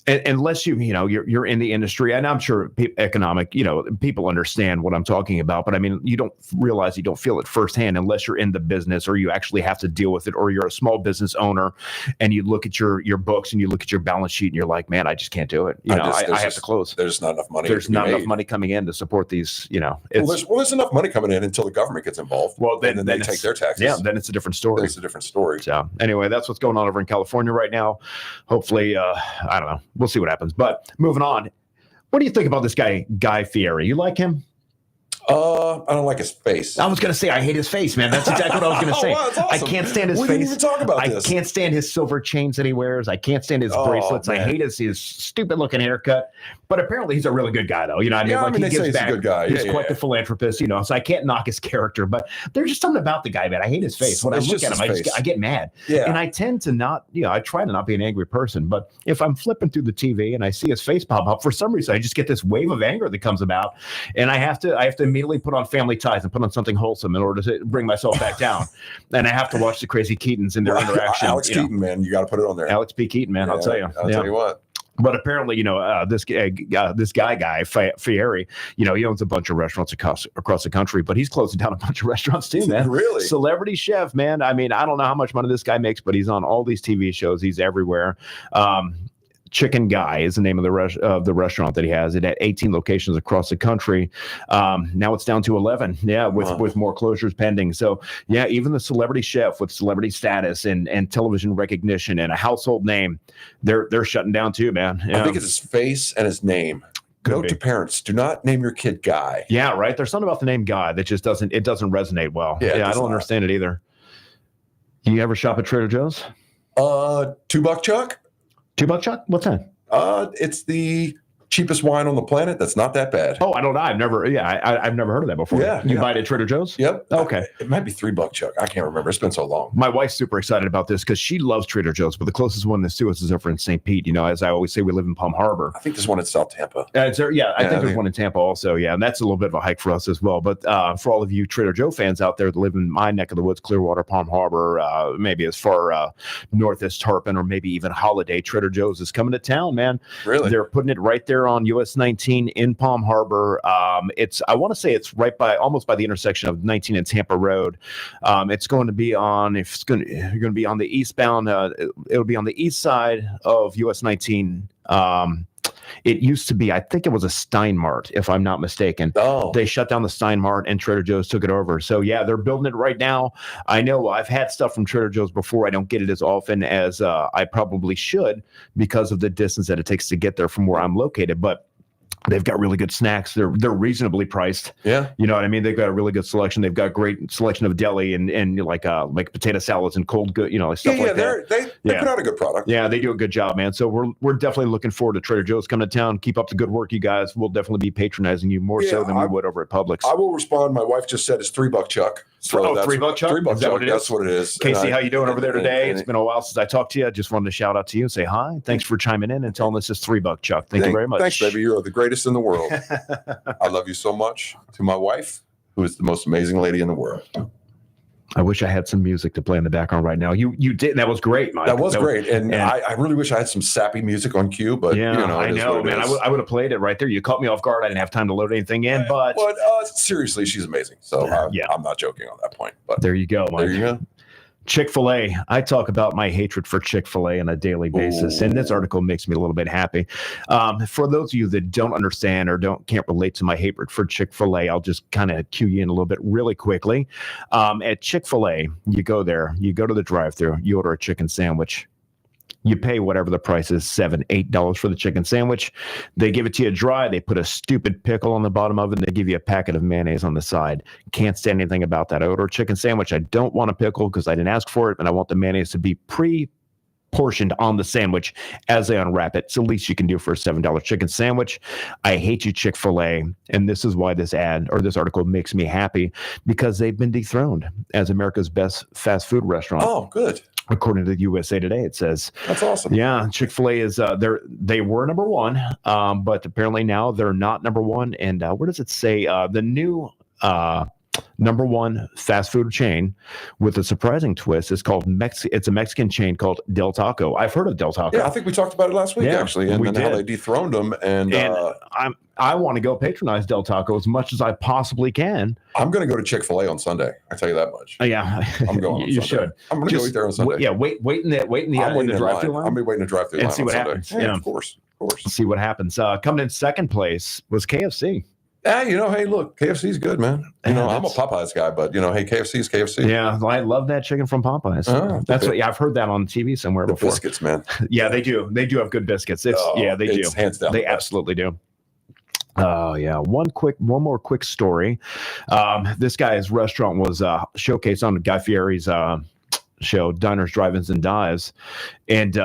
unless you're in the industry, and I'm sure people understand what I'm talking about, but I mean, you don't realize, you don't feel it firsthand unless you're in the business, or you actually have to deal with it, or you're a small business owner and you look at your books and you look at your balance sheet and you're like, man, I just can't do it. I have to close. There's not enough money. There's not enough money coming in to support these, there's enough money coming in until the government gets involved. Well, then they take their taxes. Yeah, then it's a different story. So anyway, that's what's going on over in California right now. Hopefully, I don't know. We'll see what happens. But moving on, what do you think about this guy, Guy Fieri? You like him? I don't like his face. I was going to say, I hate his face, man. That's exactly what I was going to say. Wow, awesome. I can't stand his face. We didn't even talk about this. I can't stand his silver chains that he wears. I can't stand his bracelets. Man. I hate his stupid looking haircut. But apparently he's a really good guy, though. He gives back. He's a good guy. He's quite the philanthropist, so I can't knock his character. But there's just something about the guy, man. I hate his face. When I look at him, I get mad. Yeah. And I tend to not, I try to not be an angry person. But if I'm flipping through the TV and I see his face pop up, for some reason, I just get this wave of anger that comes about. And I have to immediately put on Family Ties and put on something wholesome in order to bring myself back down. And I have to watch the Crazy Keatons and their interaction. Alex Keaton, man, you got to put it on there. Alex P. Keaton, man, I'll tell you. I'll tell you what. But apparently, this guy, Fieri, he owns a bunch of restaurants across the country, but he's closing down a bunch of restaurants too, man. Really? Celebrity chef, man. I mean, I don't know how much money this guy makes, but he's on all these TV shows. He's everywhere. Chicken Guy is the name of the restaurant that he has. It had 18 locations across the country. Now it's down to 11. Yeah, with more closures pending. So yeah, even the celebrity chef with celebrity status and television recognition and a household name, they're shutting down too, man. Yeah. I think it's his face and his name. Note to parents: do not name your kid Guy. Yeah, right. There's something about the name Guy that just doesn't resonate well. Yeah, I don't understand it either. You ever shop at Trader Joe's? $2 Chuck. $2 Chuck? What's that? It's the cheapest wine on the planet. That's not that bad. Oh, I don't know. I've never heard of that before. Yeah. You buy it at Trader Joe's? Yep. Okay. It might be $3 Chuck. I can't remember. It's been so long. My wife's super excited about this because she loves Trader Joe's, but the closest one to us is over in St. Pete. As I always say, we live in Palm Harbor. I think there's one in South Tampa. I think there's one in Tampa also. Yeah. And that's a little bit of a hike for us as well. But for all of you Trader Joe fans out there that live in my neck of the woods, Clearwater, Palm Harbor, maybe as far north as Tarpon or maybe even Holiday, Trader Joe's is coming to town, man. Really? They're putting it right there on US 19 in Palm Harbor. I want to say it's right almost by the intersection of 19 and Tampa Road. It's going to be on, you're going to be on the eastbound, it'll be on the east side of US 19. It used to be, I think it was a Steinmart, if I'm not mistaken. Oh. They shut down the Steinmart and Trader Joe's took it over. So yeah, they're building it right now. I know I've had stuff from Trader Joe's before. I don't get it as often as I probably should because of the distance that it takes to get there from where I'm located. But they've got really good snacks. They're reasonably priced. Yeah. You know what I mean? They've got a really good selection. They've got great selection of deli and like potato salads and cold good, stuff like that. They put out a good product. Yeah, they do a good job, man. So we're definitely looking forward to Trader Joe's coming to town. Keep up the good work, you guys. We'll definitely be patronizing you more so than we would over at Publix. I will respond. My wife just said it's $3 Chuck. So $3 Chuck? $3 Is that Chuck. what it is? That's what it is. Casey, how you doing over there today? It's been a while since I talked to you. I just wanted to shout out to you and say hi. Thanks for chiming in and telling us it's $3 Chuck. Thank you very much. Thanks, baby. You're the greatest in the world. I love you so much. To my wife, who is the most amazing lady in the world. I wish I had some music to play in the background right now. You did. That was great, Mike. That was great. And I really wish I had some sappy music on cue, but I know, man. I would have played it right there. You caught me off guard. I didn't have time to load anything in, but seriously, she's amazing. So I'm not joking on that point. But there you go, Mike. There you go. Chick-fil-A. I talk about my hatred for Chick-fil-A on a daily basis, and this article makes me a little bit happy. For those of you that don't understand or can't relate to my hatred for Chick-fil-A, I'll just kind of cue you in a little bit really quickly. At Chick-fil-A, you go there, you go to the drive-thru, you order a chicken sandwich. You pay whatever the price is, $7, $8 for the chicken sandwich. They give it to you dry. They put a stupid pickle on the bottom of it, and they give you a packet of mayonnaise on the side. Can't stand anything about that. I order a chicken sandwich. I don't want a pickle because I didn't ask for it, and I want the mayonnaise to be pre-portioned on the sandwich as they unwrap it. It's the least you can do for a $7 chicken sandwich. I hate you, Chick-fil-A, and this is why this article makes me happy, because they've been dethroned as America's best fast food restaurant. Oh, good. According to USA Today, it says. That's awesome. Yeah, Chick-fil-A is they were number one, but apparently now they're not number one. And where does it say the new number one fast food chain with a surprising twist is called it's a Mexican chain called Del Taco. I've heard of Del Taco. Yeah, I think we talked about it last week actually, and then how they dethroned them. And I want to go patronize Del Taco as much as I possibly can. I'm going to go to Chick-fil-A on Sunday. I tell you that much. Yeah, I'm going. On you Sunday. should. I'm going to go eat there on Sunday. Wait in the drive-thru line. I'm going to be waiting in the drive-thru line and see what happens. Yeah, of course. See what happens. Coming in second place was KFC. Hey, look, KFC's good, man. I'm a Popeyes guy, but hey, KFC's KFC. Yeah, I love that chicken from Popeyes. I've heard that on TV somewhere before. Biscuits, man. Yeah, they do. They do have good biscuits. They do. Hands down. They absolutely do. Oh yeah. One more quick story. This guy's restaurant was showcased on Guy Fieri's show, Diners, Drive-Ins, and Dives, and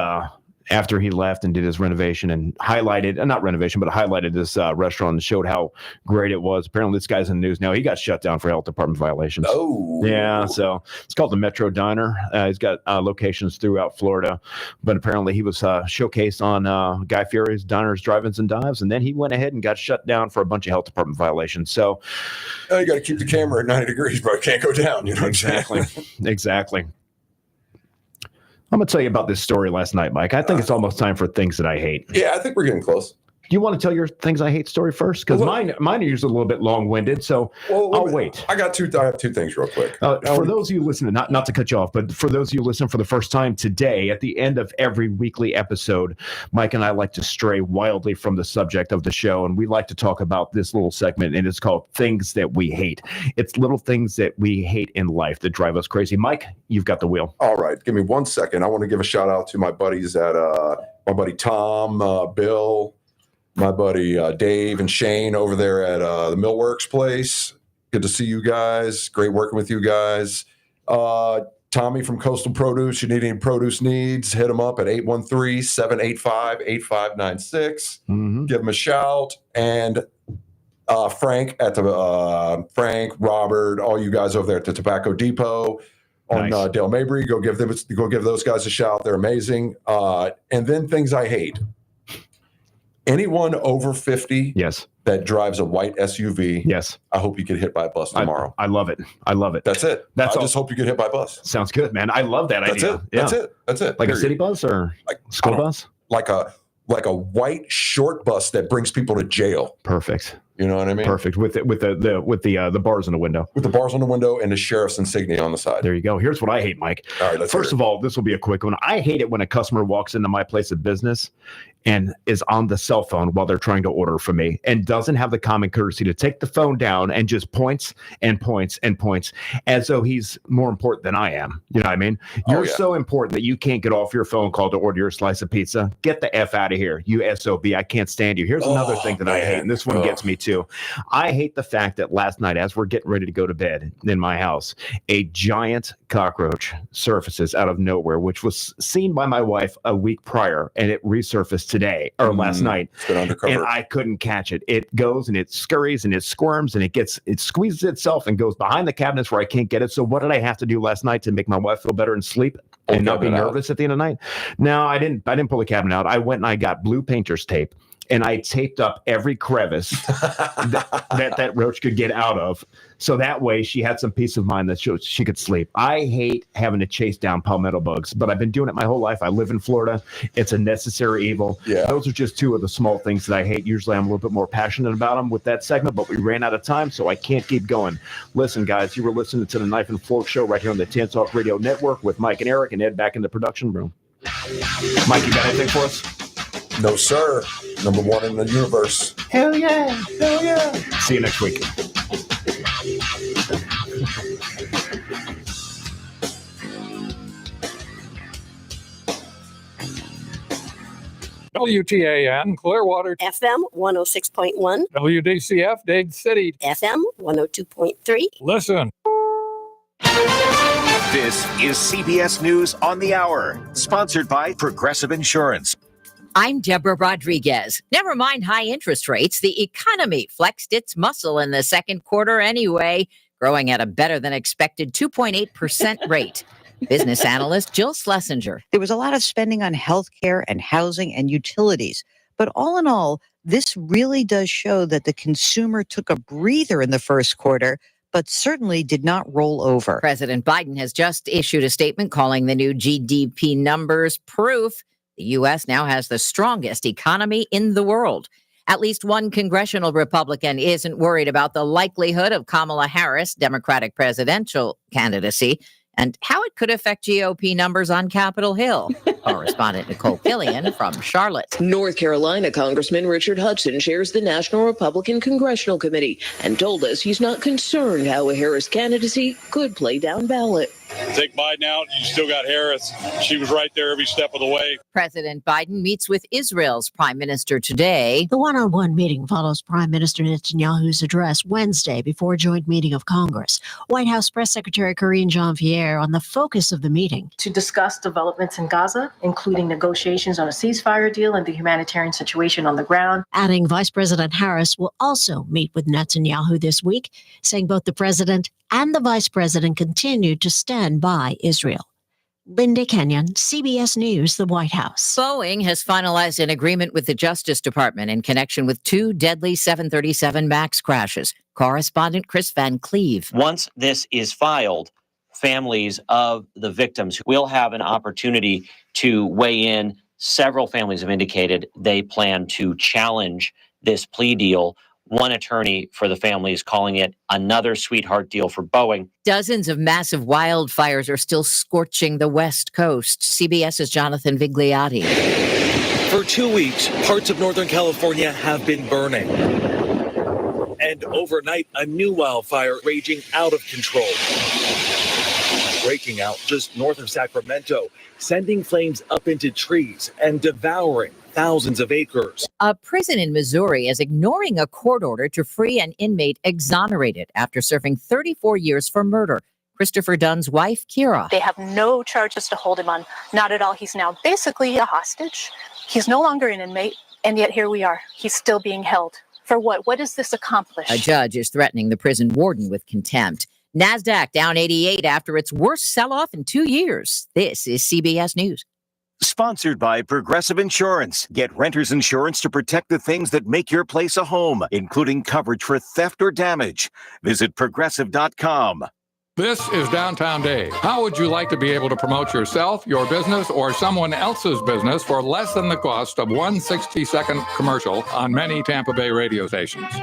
after he left and did his renovation and highlighted this restaurant and showed how great it was. Apparently this guy's in the news now. He got shut down for health department violations. Oh. Yeah, so it's called the Metro Diner. He's got locations throughout Florida, but apparently he was showcased on Guy Fieri's Diners, Drive-Ins, and Dives, and then he went ahead and got shut down for a bunch of health department violations. So you got to keep the camera at 90 degrees, bro. It can't go down. You know exactly. Exactly. I'm going to tell you about this story last night, Mike. I think it's almost time for things that I hate. Yeah, I think we're getting close. Do you want to tell your things I hate story first? Because mine are usually a little bit long-winded, so I'll wait. I have two things real quick. For those of you listening, not to cut you off, but for those of you listening for the first time today, at the end of every weekly episode, Mike and I like to stray wildly from the subject of the show, and we like to talk about this little segment, and it's called Things That We Hate. It's little things that we hate in life that drive us crazy. Mike, you've got the wheel. All right. Give me 1 second. I want to give a shout-out to my buddies at my buddy Tom, Bill, my buddy Dave and Shane over there at the Millworks place. Good to see you guys. Great working with you guys. Tommy from Coastal Produce. You need any produce needs, hit them up at 813-785-8596. Give them a shout. And Frank at the Frank, Robert, all you guys over there at the Tobacco Depot on Dale Mabry. Go give those guys a shout. They're amazing. And then things I hate. Anyone over 50 that drives a white SUV, I hope you get hit by a bus tomorrow. I love it. That's it. I just hope you get hit by a bus. Sounds good, man. I love that idea. That's it. Like a city bus or school bus? Like a white short bus that brings people to jail. Perfect. You know what I mean? Perfect. With the bars in the window. With the bars on the window and the sheriff's insignia on the side. There you go. Here's what I hate, Mike. All right, First of all, this will be a quick one. I hate it when a customer walks into my place of business and is on the cell phone while they're trying to order from me and doesn't have the common courtesy to take the phone down and just points and points and points as though he's more important than I am. You know what I mean? You're so important that you can't get off your phone call to order your slice of pizza. Get the F out of here, you SOB. I can't stand you. Here's another thing that I hate, and this one gets me too. I hate the fact that last night, as we're getting ready to go to bed in my house, a giant cockroach surfaces out of nowhere, which was seen by my wife a week prior, and it resurfaced today or last night. It's been undercover. And I couldn't catch it. It goes and it scurries and it squirms and it squeezes itself and goes behind the cabinets where I can't get it. So what did I have to do last night to make my wife feel better and sleep and not be nervous at the end of the night? No, I didn't pull the cabinet out. I went and I got blue painter's tape and I taped up every crevice that roach could get out of. So that way she had some peace of mind that she could sleep. I hate having to chase down palmetto bugs, but I've been doing it my whole life. I live in Florida. It's a necessary evil. Yeah. Those are just two of the small things that I hate. Usually I'm a little bit more passionate about them with that segment, but we ran out of time, so I can't keep going. Listen, guys, you were listening to the Knife and Fork Show right here on the Tan Talk Radio Network with Mike and Eric and Ed back in the production room. Mike, you got anything for us? No, sir. Number one in the universe. Hell yeah. Hell yeah. See you next week. WTAN, Clearwater. FM 106.1. WDCF, Dade City. FM 102.3. Listen. This is CBS News on the Hour, sponsored by Progressive Insurance. I'm Deborah Rodriguez. Never mind high interest rates, the economy flexed its muscle in the second quarter anyway, growing at a better than expected 2.8% rate. Business analyst Jill Schlesinger. There was a lot of spending on healthcare and housing and utilities. But all in all, this really does show that the consumer took a breather in the first quarter, but certainly did not roll over. President Biden has just issued a statement calling the new GDP numbers proof the U.S. now has the strongest economy in the world. At least one congressional Republican isn't worried about the likelihood of Kamala Harris' Democratic presidential candidacy and how it could affect GOP numbers on Capitol Hill. Correspondent Nicole Killian from Charlotte. North Carolina Congressman Richard Hudson chairs the National Republican Congressional Committee and told us he's not concerned how a Harris candidacy could play down ballot. Take Biden out, you still got Harris. She was right there every step of the way. President Biden meets with Israel's prime minister today. The one-on-one meeting follows Prime Minister Netanyahu's address Wednesday before a joint meeting of Congress. White House Press Secretary Karine Jean-Pierre on the focus of the meeting. To discuss developments in Gaza, including negotiations on a ceasefire deal and the humanitarian situation on the ground. Adding Vice President Harris will also meet with Netanyahu this week, saying both the president and the vice president continue to stand by Israel. Linda Kenyon, CBS News, the White House. Boeing has finalized an agreement with the Justice Department in connection with two deadly 737 MAX crashes. Correspondent Chris Van Cleve. Once this is filed, families of the victims will have an opportunity to weigh in. Several families have indicated they plan to challenge this plea deal. One attorney for the family is calling it another sweetheart deal for Boeing. Dozens of massive wildfires are still scorching the West Coast. CBS's Jonathan Vigliotti. For 2 weeks, parts of Northern California have been burning. And overnight, a new wildfire raging out of control. Breaking out just north of Sacramento, sending flames up into trees and devouring thousands of acres. A prison in Missouri is ignoring a court order to free an inmate exonerated after serving 34 years for murder. Christopher Dunn's wife, Kira. They have no charges to hold him on. Not at all. He's now basically a hostage. He's no longer an inmate, and yet here we are. He's still being held. For what? What does this accomplish? A judge is threatening the prison warden with contempt. NASDAQ down 88 after its worst sell-off in 2 years. This is CBS News. Sponsored by Progressive Insurance. Get renter's insurance to protect the things that make your place a home, including coverage for theft or damage. Visit Progressive.com. This is Downtown Dade. How would you like to be able to promote yourself, your business, or someone else's business for less than the cost of one 60-second commercial on many Tampa Bay radio stations?